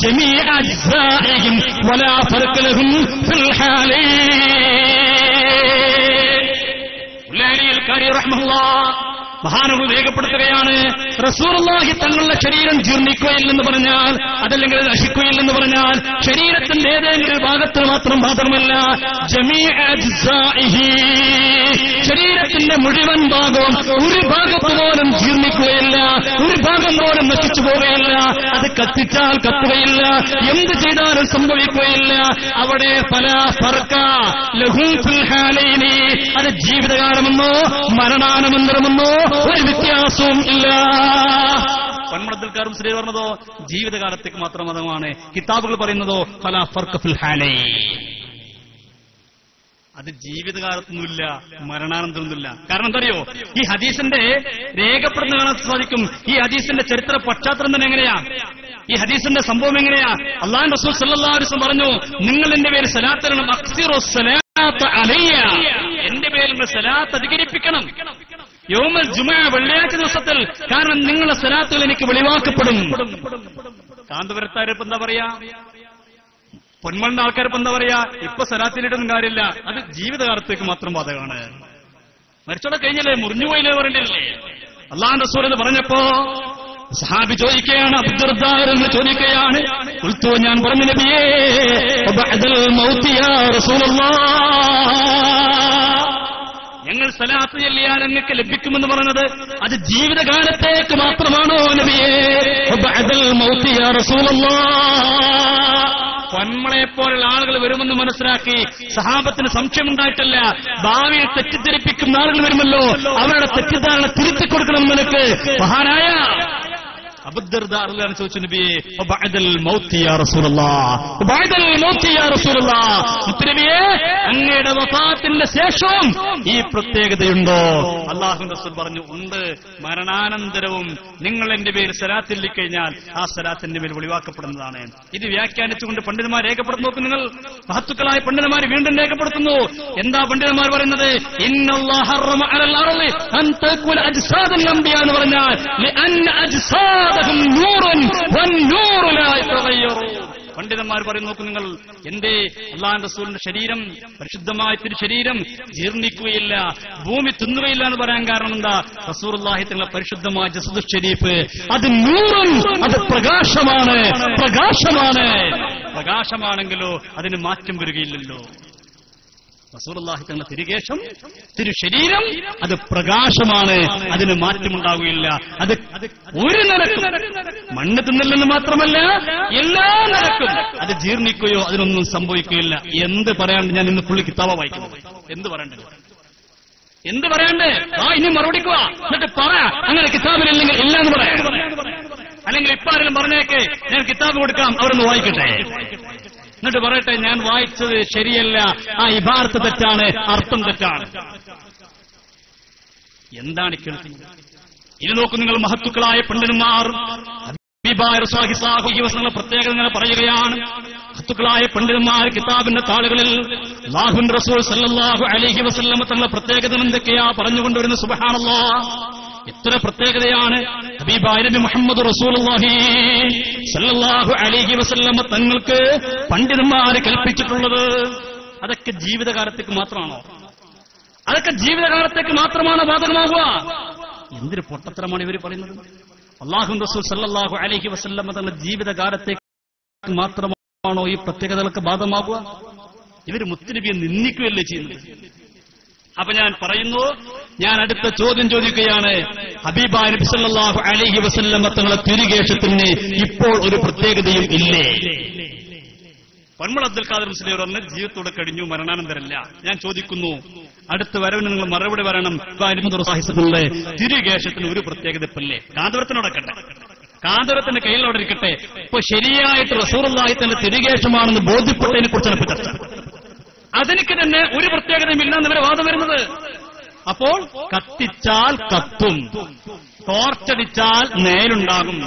ജമീഅ അജ്സാഇഹിം വലാ ഫർഖ ലഹും ഫിൽ ഹാലൈൻ. മുല്ലാലി അൽക്കാരി റഹ്മത്തുള്ളാഹി മഹാനവർ രേഖപ്പെടുത്തുകയാണ്, റസൂലുള്ളാഹി തങ്ങളുടെ ശരീരം ജീർണിക്കുകയില്ലെന്ന് പറഞ്ഞാൽ, അതല്ലെങ്കിൽ നശിക്കുകയില്ലെന്ന് പറഞ്ഞാൽ, ശരീരത്തിന്റെ ഏതെങ്കിലും ഭാഗത്തിന് മാത്രം മാത്രമല്ല, ജമീഅ അജ്സാഇഹി, ശരീരത്തിന്റെ മുഴുവൻ ഭാഗവും ഒരു ഭാഗത്ത് പോലും ജീർണിക്കുകയില്ല, ഒരു ഭാഗം പോലും നശിച്ചു പോവുകയില്ല, അത് കത്തിച്ചാൽ കത്തുകയില്ല, എന്ത് ചെയ്താലും സംഭവിക്കുകയില്ല. അവിടെ ഫലാ ഫർഖ ലഹും ഫിൽ ഹാലൈനി, അത് ജീവിതകാലമെന്നോ മരണാനന്തരമെന്നോ ഒരു വ്യത്യാസവും ഇല്ല. പന്മടത്തിൽക്കാരും ശ്രീ പറഞ്ഞതോ ജീവിതകാലത്തേക്ക് മാത്രം മതമാണ്. കിതാബുകൾ പറയുന്നതോ ഫലാ ഫർഖ ഫിൽ ഹാലൈൻ, അത് ജീവിതകാലത്തൊന്നുമില്ല, മരണാനന്തരമൊന്നുമില്ല. കാരണം എന്തറിയോ, ഈ ഹദീസിന്റെ രേഖപ്പെടുന്ന കാണാൻ സാധിക്കും. ഈ ഹദീസിന്റെ ചരിത്ര പശ്ചാത്തലം തന്നെ എങ്ങനെയാ, ഈ ഹദീസിന്റെ സംഭവം എങ്ങനെയാ? അല്ലാഹു റസൂൽ സല്ലല്ലാഹു അലൈഹി വസല്ലം പറഞ്ഞു, നിങ്ങൾ എന്റെ പേര് സലാത്ത് തരണം, അക്സിറു സലാത്ത അലയ്യ, എന്റെ പേരിൽ സലാത്ത് അധികരിപ്പിക്കണം. യൗമുൽ ജുമുഅ, വെള്ളിയാഴ്ച ദിവസത്തിൽ, കാരണം നിങ്ങളുടെ സലാത്തുകൾ എനിക്ക് വെളിവാക്കപ്പെടും. കാന്തപുരത്താരിപ്പോ എന്താ പറയാ, പൊന്മണ്ണ ആൾക്കാരിപ്പോ എന്താ പറയാ, ഇപ്പൊ സലാത്തിലിട്ടൊന്നും കാര്യമില്ല, അത് ജീവിതകാലത്തേക്ക് മാത്രം ബാധകമാണ്. മരിച്ചോടെ കഴിഞ്ഞല്ലേ, മുറിഞ്ഞുപോയില്ലേ പറയണ്ടല്ലേ. അല്ലാഹു റസൂൽ എന്ന് പറഞ്ഞപ്പോ സഹാബി ചോദിക്കുകയാണ്, അബ്ദുർദാ എന്ന് ചോദിക്കുകയാണ്, ഖുൽതു, ഞാൻ പറഞ്ഞു നബിയേ, ബഅദൽ മൗതി യാ റസൂലല്ലാഹ്, ഞങ്ങൾ സലാത്ത് ചൊല്ലിയാൽ നിങ്ങൾക്ക് ലഭിക്കുമെന്ന് പറഞ്ഞത് അത് ജീവിതകാലത്തേക്ക് മാത്രമാണോ നബിയേ? ബഅദൽ മൗതി യാ റസൂലല്ലാഹ്, പൊന്മളയെപ്പോലുള്ള ആളുകൾ വരുമെന്ന് മനസ്സിലാക്കി സഹാബത്തിന് സംശയമുണ്ടായിട്ടല്ല, ഭാവിയിൽ തെറ്റിദ്ധരിപ്പിക്കുന്ന ആളുകൾ വരുമല്ലോ, അവരുടെ തെറ്റിദ്ധാരണ തിരുത്തി കൊടുക്കണമെന്ന് നിനക്ക് മഹാനായ അബൂദർദാ റളിയല്ലാഹു അൻഹു ചോദിച്ചു, നബിയേ ബഅദൽ മൗതി യാ റസൂലല്ലാഹ്, ബഅദൽ മൗതി യാ റസൂലല്ലാഹ്, നബിയേ അങ്ങയുടെ വഫാത്തിന്റെ ശേഷം ഈ പ്രത്യേകതയുണ്ടോ? അല്ലാഹുവിന്റെ റസൂൽ പറഞ്ഞു, ഉണ്ട്, മരണാനന്തരവും നിങ്ങൾ എന്റെ പേര് സലാത്തിൽ കഴിഞ്ഞാൽ ആ സലാത്തിന്റെ മേൽ ഒഴിവാക്കപ്പെടുന്നതാണ്. ഇത് വ്യാഖ്യാനിച്ചുകൊണ്ട് പണ്ഡിതന്മാർ രേഖപ്പെടുത്തുന്നു. നോക്കൂ നിങ്ങൾ, മഹത്തുക്കളായ പണ്ഡിതന്മാർ വീണ്ടും രേഖപ്പെടുത്തുന്നു. എന്താ പണ്ഡിതന്മാർ പറയുന്നത്? ഇന്നല്ലാഹ ഹറമ അലൽ അർളി അൻ തകുല അജ്സാദുൽ അംബിയ എന്ന് പറഞ്ഞാൽ ലിഅന്ന അജ്സാദ പണ്ഡിതന്മാർ പറയുന്നു. നോക്കൂ നിങ്ങൾ, എന്തേ അല്ലാഹുവിന്റെ റസൂലിന്റെ ശരീരം, പരിശുദ്ധമായ തിരുശരീരം ജീർണിക്കുകയില്ല, ഭൂമി തിന്നുകയില്ല എന്ന് പറയാൻ കാരണം എന്താ? റസൂലുള്ളാഹി തങ്ങളുടെ പരിശുദ്ധമായ ജസദുൽ ഷരീഫ് അത് നൂറുൻ, അത് പ്രകാശമാണ്, പ്രകാശമാണ്. പ്രകാശമാണെങ്കിലോ അതിന് മാറ്റം വരികയില്ലല്ലോ. റസൂലുള്ളാഹി തങ്ങളുടെ തിരുകേശം, തിരുശരീരം അത് പ്രകാശമാണ്, അതിന് മാറ്റമുണ്ടാവുകയില്ല. അത് ഒരു നിലക്കും മണ്ണ് തിന്നില്ലെന്ന് മാത്രമല്ല, എല്ലാ നിലക്കും അത് ജീർണിക്കുകയോ അതിനൊന്നും സംഭവിക്കുകയില്ല. എന്ത് പറയാണ്ട് ഞാൻ ഇന്ന് പുള്ളി കിതാബ വായിക്കുന്നു. എന്ത് പറയണ്ടേ, എന്ത് പറയണ്ടേ? ഇനി മറുപടിക്കുക, എന്നിട്ട് പറ, അങ്ങനെ കിതാബിലില്ലെങ്കിൽ ഇല്ല എന്ന് പറയാം. അല്ലെങ്കിൽ ഇപ്പൊ ആരെങ്കിലും പറഞ്ഞേക്കെ ഞാൻ കിതാബ് കൊടുക്കാം, അവരൊന്ന് വായിക്കട്ടെ, എന്നിട്ട് പറയട്ടെ ഞാൻ വായിച്ചത് ശരിയല്ല, ആ ഇബാറത്ത് തെറ്റാണ്, അർത്ഥം തെറ്റാണ്. എന്താണ് കേൾക്കുന്നത്? ഇനി നോക്കൂ നിങ്ങൾ, മഹത്തുക്കളായ പണ്ഡിതന്മാർ പ്രത്യേകത ഇങ്ങനെ പറയുകയാണ്. മഹത്തുക്കളായ പണ്ഡിതന്മാർ കിതാബിന്റെ താളുകളിൽ അല്ലാഹുവിന്റെ റസൂൽ സല്ലല്ലാഹു അലൈഹി വസല്ലം തങ്ങളുടെ പ്രത്യേകത എന്തൊക്കെയാ പറഞ്ഞുകൊണ്ടുവരുന്ന. സുബ്ഹാനല്ലാഹ്, എത്ര പ്രത്യേകതയാണ് ഹബീബായ നബി മുഹമ്മദ് റസൂലുള്ളാഹി സല്ലല്ലാഹു അലൈഹി വസല്ലം തങ്ങൾക്ക് പണ്ഡിതന്മാര് കൽപ്പിച്ചിട്ടുള്ളത്. അതൊക്കെ ജീവിതകാലത്തേക്ക് മാത്രമാണോ? അതൊക്കെ ജീവിതകാലത്തേക്ക് മാത്രമാണ് ബാധകമാകുക? എന്തൊരു പൊട്ടത്തരമാണ് ഇവർ പറയുന്നത്. അല്ലാഹുവിന്റെ റസൂൽ സല്ലല്ലാഹു അലൈഹി വസല്ലം തങ്ങളുടെ ജീവിതകാലത്തേക്ക് മാത്രമാണോ ഈ പ്രത്യേകതകൾക്ക് ബാധകമാകുക? ഇവർ മുത്തുനബിയെ നിന്ദിക്കുകയല്ലേ ചെയ്യുന്നത്. അപ്പൊ ഞാൻ പറയുന്നു, ഞാൻ അടുത്ത ചോദ്യം ചോദിക്കുകയാണ്. ഹബീബായ നബി സല്ലല്ലാഹു അലൈഹി വസല്ലം തങ്ങളുടെ തിരുകേശത്തിന് ഇപ്പോൾ ഒരു പ്രത്യേകതയും ഇല്ലേ? പൊന്മള അബ്ദുൽ ഖാദർ മുസ്ലിം പറഞ്ഞ ജീവിതത്തോടെ കഴിഞ്ഞു, മരണാനന്തരല്ല. ഞാൻ ചോദിക്കുന്നു, അടുത്ത വരവിന് നിങ്ങൾ മറുപടി പറയണം. തിരുകേശത്തിന് ഒരു പ്രത്യേകത ഇപ്പല്ലേ? കാന്തപുരത്തിനോടക്കട്ടെ, കാന്തപുരത്തിന്റെ കയ്യിൽ അവിടെ ഇരിക്കട്ടെ. ഇപ്പൊ ശരിയായിട്ട് റസൂലുള്ളാഹി തന്റെ തിരികേശമാണെന്ന് ബോധ്യപ്പെട്ടതിനെ കുറിച്ചാണ് ഇപ്പൊ ചർച്ച. അതിനൊക്കെ തന്നെ ഒരു പ്രത്യേകതയുമില്ലെന്ന് ഇവരെ വാദം വരുന്നത്. അപ്പോൾ കത്തിച്ചാൽ കത്തും, ടോർച്ചടിച്ചാൽ നേരുണ്ടാകും.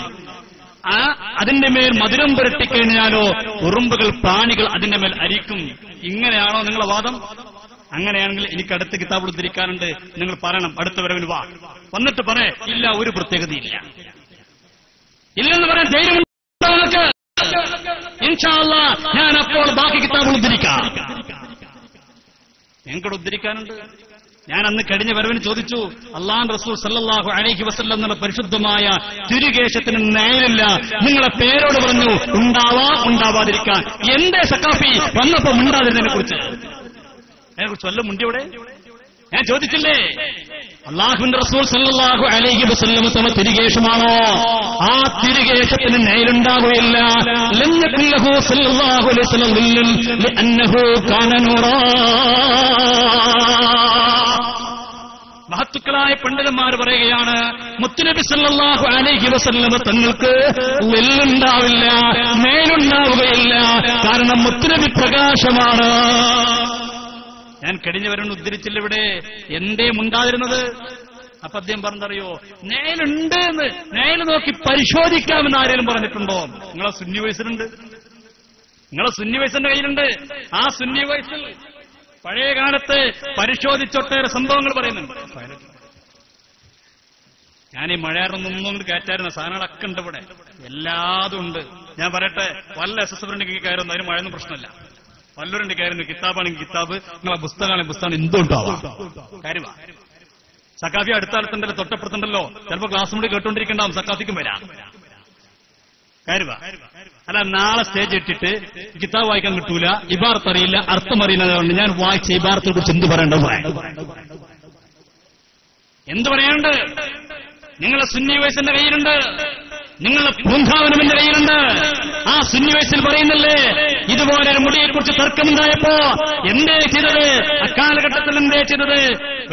അതിന്റെ മേൽ മധുരം പുരട്ടിക്കഴിഞ്ഞാലോ ഉറുമ്പുകൾ, പ്രാണികൾ അതിന്റെ മേൽ അരിക്കും. ഇങ്ങനെയാണോ നിങ്ങളെ വാദം? അങ്ങനെയാണെങ്കിൽ എനിക്ക് അടുത്ത കിതാബ് ഉദ്ധരിക്കാനുണ്ട്. നിങ്ങൾ പറയണം, അടുത്ത വരവിന് വാ, വന്നിട്ട് പറയേ ഇല്ല ഒരു പ്രത്യേകതയില്ല, ഇല്ലെന്ന് പറയാൻ ധൈര്യമുണ്ടോ നിങ്ങൾക്ക്? ഇൻഷാ അല്ലാഹ് ഞാൻ അപ്പോൾ ബാക്കി കിതാബ് ഉദ്ധരിക്കാം. ഞങ്ങൾക്കവിടെ ഉദ്ധരിക്കാനുണ്ട്. ഞാൻ അന്ന് കഴിഞ്ഞ വരവിന് ചോദിച്ചു, അല്ലാഹുവിന്റെ റസൂൽ സല്ലല്ലാഹു അലൈഹി വസല്ലം എന്നുള്ള പരിശുദ്ധമായ തിരുകേശത്തിന് നേരില്ല. നിങ്ങളെ പേരോട് പറഞ്ഞു ഉണ്ടാവാം ഉണ്ടാവാതിരിക്കാൻ. എന്റെ സക്കാഫി വന്നപ്പോ മിണ്ടാതിരുന്നതിനെ കുറിച്ച് വല്ലതും മുണ്ടിവിടെ ഞാൻ ചോദിച്ചില്ലേ? അല്ലാഹുവിന്റെ റസൂൽ സല്ലല്ലാഹു അലൈഹി വസല്ലം തന്ന തിരുകേശമാണോ? ആ തിരുകേശത്തിന് നേരുണ്ടാവുകയില്ല. ലം യകുൻ ലഹു സല്ലല്ലാഹു അലൈഹി വസല്ലം ദില്ലുൻ ലിഅന്നഹു കാന നൂറാ. മഹത്തുക്കളായ പണ്ഡിതന്മാർ പറയുകയാണ്, മുത്തുനബി സല്ലല്ലാഹു അലൈഹി വസല്ലം തങ്ങൾക്ക് വെല്ലുണ്ടാവില്ല, മേലുണ്ടാവുകയില്ല. കാരണം മുത്തുനബി പ്രകാശമാണ്. ഞാൻ കഴിഞ്ഞ വരവൻ ഉദ്ധരിച്ചില്ല ഇവിടെ. എന്തേ മുണ്ടാതിരുന്നത്? അപ്പൊ അദ്ദേഹം പറഞ്ഞറിയോ, നേലുണ്ട് എന്ന്. നേല് നോക്കി പരിശോധിക്കാമെന്ന് ആരെങ്കിലും പറഞ്ഞിട്ടുണ്ടോ? നിങ്ങളെ സുന്നി വയസ്സിലുണ്ട്, നിങ്ങളെ സുന്നി വയസ്സിന്റെ കയ്യിലുണ്ട്. ആ സുന്നി വയസ്സിൽ പഴയ കാലത്ത് പരിശോധിച്ചൊട്ടേറെ സംഭവങ്ങൾ പറയുന്നുണ്ട്. ഞാൻ ഈ മഴയാറൊന്നും കയറ്റായിരുന്ന സാധനങ്ങളൊക്കെ ഉണ്ട് ഇവിടെ, എല്ലാതും ഉണ്ട്. ഞാൻ പറയട്ടെ, വല്ല SSF കയറുന്നു, അതിന് മഴയൊന്നും പ്രശ്നമില്ല. വല്ലവരുടെ കയറുന്നു, കിതാബാണെങ്കിൽ കിതാബ്, നിങ്ങളെ പുസ്തകമാണെങ്കിൽ പുസ്തകം, എന്തുണ്ടാവാം കാര്യമാ. സക്കാഫി അടുത്ത അടുത്തുണ്ടല്ലോ, തൊട്ടപ്പുറത്തുണ്ടല്ലോ. ചിലപ്പോ ക്ലാസ് മുടി കേട്ടോണ്ടിരിക്കണ്ടാവും, സക്കാഫിക്കും വരാം കാര്യമാ. അല്ല, നാളെ സ്റ്റേജ് ഇട്ടിട്ട് കിതാബ് വായിക്കാൻ കിട്ടൂല, ഇബാറത്ത് അറിയില്ല, അർത്ഥം അറിയില്ല. ഞാൻ വായിച്ച ഇബാറത്തെ കുറിച്ച് എന്ത് പറയേണ്ടത്? എന്ത് പറയാനുണ്ട്? നിങ്ങളെ സുന്നി വയസ്സിന്റെ കയ്യിലുണ്ട്, നിങ്ങളുടെ പൂങ്കാവനമിന്റെ കയ്യിലുണ്ട്. ആ സുന്നി വയസ്സിൽ പറയുന്നില്ലേ, ഇതുപോലെ ഒരു മുടിയെക്കുറിച്ച് തർക്കമുണ്ടായപ്പോ എന്തേ ചെയ്തത്? അക്കാലഘട്ടത്തിൽ എന്തേ ചെയ്തത്?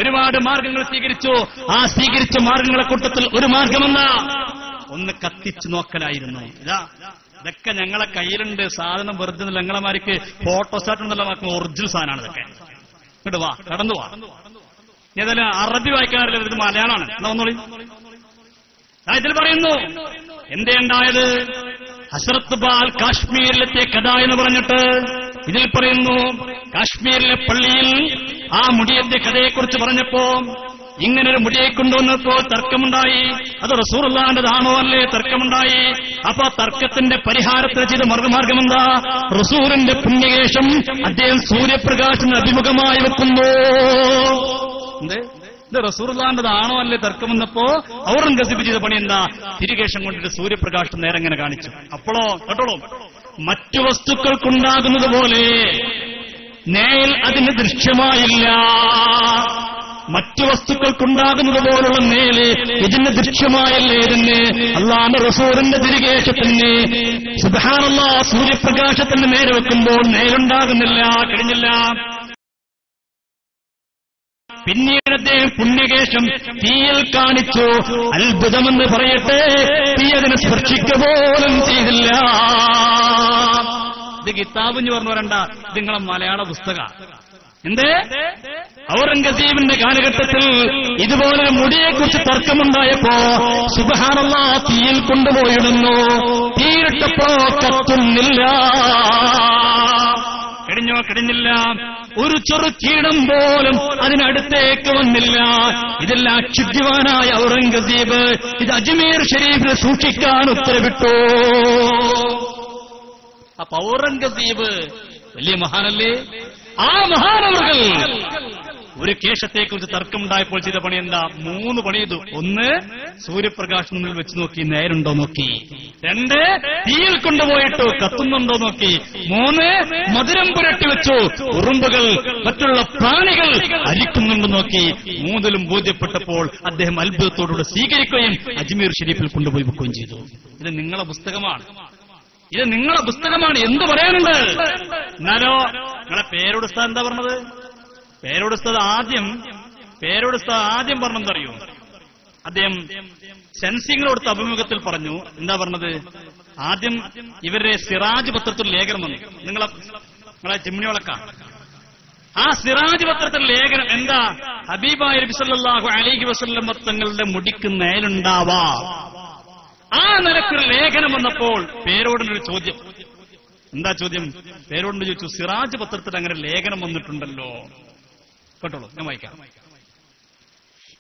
ഒരുപാട് മാർഗങ്ങൾ സ്വീകരിച്ചു. ആ സ്വീകരിച്ച മാർഗങ്ങളെ കൂട്ടത്തിൽ ഒരു മാർഗമെന്ന ഒന്ന് കത്തിച്ചു നോക്കലായിരുന്നു. ഇതൊക്കെ ഞങ്ങളെ കയ്യിലുണ്ട്. സാധനം വെറുതെ ഞങ്ങളമാർക്ക് ഫോട്ടോസ്റ്റാറ്റ് ഉണ്ടല്ലോ, ഒറിജിനൽ സാധനമാണ് ഇതൊക്കെ. ഇങ്ങോട്ട് വാ, കടന്നു വാ. ഏതായാലും അറബി വായിക്കാനല്ല, ഇത് മലയാളമാണ്. എന്നാ ഒന്നോളി. ഇതിൽ പറയുന്നു എന്തേ ഉണ്ടായത്? ഹസ്രത്ത് ബാൽ കാശ്മീരിലെത്തിയ കഥ എന്ന് പറഞ്ഞിട്ട് ഇതിൽ പറയുന്നു, കാശ്മീരിലെ പള്ളിയിൽ ആ മുടിയന്റെ കഥയെക്കുറിച്ച് പറഞ്ഞപ്പോ ഇങ്ങനൊരു മുടിയെ കൊണ്ടുവന്നപ്പോൾ തർക്കമുണ്ടായി. അത് റസൂലുള്ളാഹിന്റേതാണോ അല്ലേ തർക്കമുണ്ടായി. അപ്പൊ തർക്കത്തിന്റെ പരിഹാരത്തിന് ചെയ്ത മാർഗമെന്താ? റസൂലിന്റെ പുണ്യകേശം അദ്ദേഹം സൂര്യപ്രകാശത്തിന് അഭിമുഖമായി വെക്കുന്നു. ഇത് റസൂലുള്ളാഹിന്റേതാണോ അല്ലേ തർക്കമെന്നപ്പോ ഔറംഗസീബ് ചെയ്ത പണി എന്താ? തിരുകേശം കൊണ്ടിട്ട് സൂര്യപ്രകാശം നേരെ ഇങ്ങനെ കാണിച്ചു. അപ്പോഴോ കേട്ടോളൂ, മറ്റു വസ്തുക്കൾക്കുണ്ടാകുന്നത് പോലെ നേൽ അതിന് ദൃശ്യമായില്ല. മറ്റു വസ്തുക്കൾക്കുണ്ടാകുന്നത് പോലുള്ള നേല് ഇതിന് ദൃശ്യമായല്ലേ? ഇതിന് അല്ലാഹുവിന്റെ റസൂലിന്റെ തിരുകേശത്തിന് സുബ്ഹാനല്ലാഹ് സൂര്യപ്രകാശത്തിന് നേരെ വെക്കുമ്പോൾ നേരുണ്ടാകുന്നില്ല, കഴിഞ്ഞില്ല. പിന്നീട് അദ്ദേഹം പുണ്യകേശം തീയിൽ കാണിച്ചു. അത്ഭുതമെന്ന് പറയട്ടെ, തീ അതിനെ സ്പർശിക്കുക പോലും ചെയ്തില്ല. ഇത് കിതാബെന്ന് പറഞ്ഞു വരണ്ട, ഇത് നിങ്ങളെ മലയാള പുസ്തക. എന്തേ? ഔറംഗസീബിന്റെ കാലഘട്ടത്തിൽ ഇതുപോലെ മുടിയെക്കുറിച്ച് തർക്കമുണ്ടായപ്പോ സുബ്ഹാനല്ലാഹ് തീയിൽ കൊണ്ടുപോയിടുന്നു. തീയിട്ടപ്പോ കത്തുന്നില്ല. കഴിഞ്ഞില്ല. ഒരു ചെറുകീടം പോലും അതിനടുത്തേക്ക് വന്നില്ല. ഇതെല്ലാം ക്ഷുദ്ധിവാനായ ഔറംഗസീബ് ഇത് അജ്മീർ ഷരീഫിൽ സൂക്ഷിക്കാൻ ഉത്തരവിട്ടു. അപ്പൊ ഔറംഗസീബ് വലിയ മഹാനല്ലേ? ആ മഹാനവറുകൾ ഒരു കേശത്തെക്കുറിച്ച് തർക്കമുണ്ടായപ്പോൾ ചെയ്ത പണി എന്താ? 3 പണി ചെയ്തു. 1, സൂര്യപ്രകാശം മുന്നിൽ വെച്ച് നോക്കി നേരുണ്ടോ നോക്കി. 2, തീയിൽ കൊണ്ടുപോയിട്ടു കത്തുന്നുണ്ടോ നോക്കി. 3, മധുരം പുരട്ടി വെച്ചു, ഉറുമ്പുകൾ മറ്റുള്ള പ്രാണികൾ അരിക്കുന്നുണ്ടോ നോക്കി. 3ലും ബോധ്യപ്പെട്ടപ്പോൾ അദ്ദേഹം അത്ഭുതത്തോടുകൂടെ സ്വീകരിക്കുകയും അജ്മീർ ഷരീഫിൽ കൊണ്ടുപോയി വെക്കുകയും ചെയ്തു. ഇത് നിങ്ങളെ പുസ്തകമാണ്, ഇത് നിങ്ങളെ പുസ്തകമാണ്. എന്ത് പറയാനുണ്ട്? എന്നാലോ നിങ്ങളെ പേരോട് ഉസ്താദ് എന്താ പറഞ്ഞത്? പേരോട് ഉസ്താദ് ആദ്യം പറഞ്ഞെന്തറിയോ? അദ്ദേഹം സെൻസിംഗിന് കൊടുത്ത അഭിമുഖത്തിൽ പറഞ്ഞു. എന്താ പറഞ്ഞത്? ആദ്യം ഇവരുടെ സിറാജ് പത്രത്തിൽ ലേഖനം വന്നു. നിങ്ങളെ ചിമ്മിണികളൊക്കെ ആ സിറാജ് പത്രത്തിൽ ലേഖനം എന്താ? ഹബീബായ നബി സല്ലല്ലാഹു അലൈഹി വസല്ലം തങ്ങളുടെ മുടിക്ക് നേലുണ്ടാവാ. ആ നിലക്കൊരു ലേഖനം വന്നപ്പോൾ പേരോടിനൊരു ചോദ്യം. എന്താ ചോദ്യം? പേരോടിന് ചോദിച്ചു, സിറാജ് പത്രത്തിൽ അങ്ങനെ ലേഖനം വന്നിട്ടുണ്ടല്ലോ. കേട്ടോളൂ, ഞാൻ വായിക്കാം.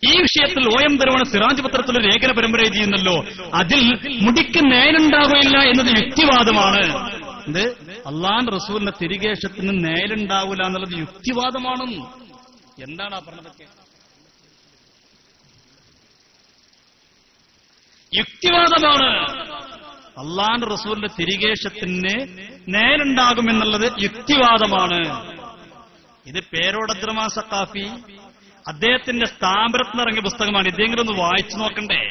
ഈ വിഷയത്തിൽ OM ധർവണ സിറാജ് പത്രത്തിൽ ലേഖന പരമ്പര ചെയ്യുന്നല്ലോ. അതിൽ മുടിക്ക് നേലുണ്ടാവുകയില്ല എന്നത് യുക്തിവാദമാണ്. ഇത് അള്ളാഹുവിന്റെ റസൂലിന്റെ തിരികേശത്തിന് നേലുണ്ടാവില്ല എന്നുള്ളത് യുക്തിവാദമാണ്. എന്താണ് ആ പറഞ്ഞതൊക്കെ? യുക്തിവാദമാണ്. അള്ളാഹുവിന്റെ റസൂലിന്റെ തിരികേശത്തിന് നേലുണ്ടാകുമെന്നുള്ളത് യുക്തിവാദമാണ്. ഇത് പേരോട് അബ്ദുറഹ്മാൻ സഖാഫി അദ്ദേഹത്തിന്റെ സ്ഥാപനത്തിൽ ഇറങ്ങിയ പുസ്തകമാണ്. ഇതെങ്കിലും ഒന്ന് വായിച്ചു നോക്കണ്ടേ?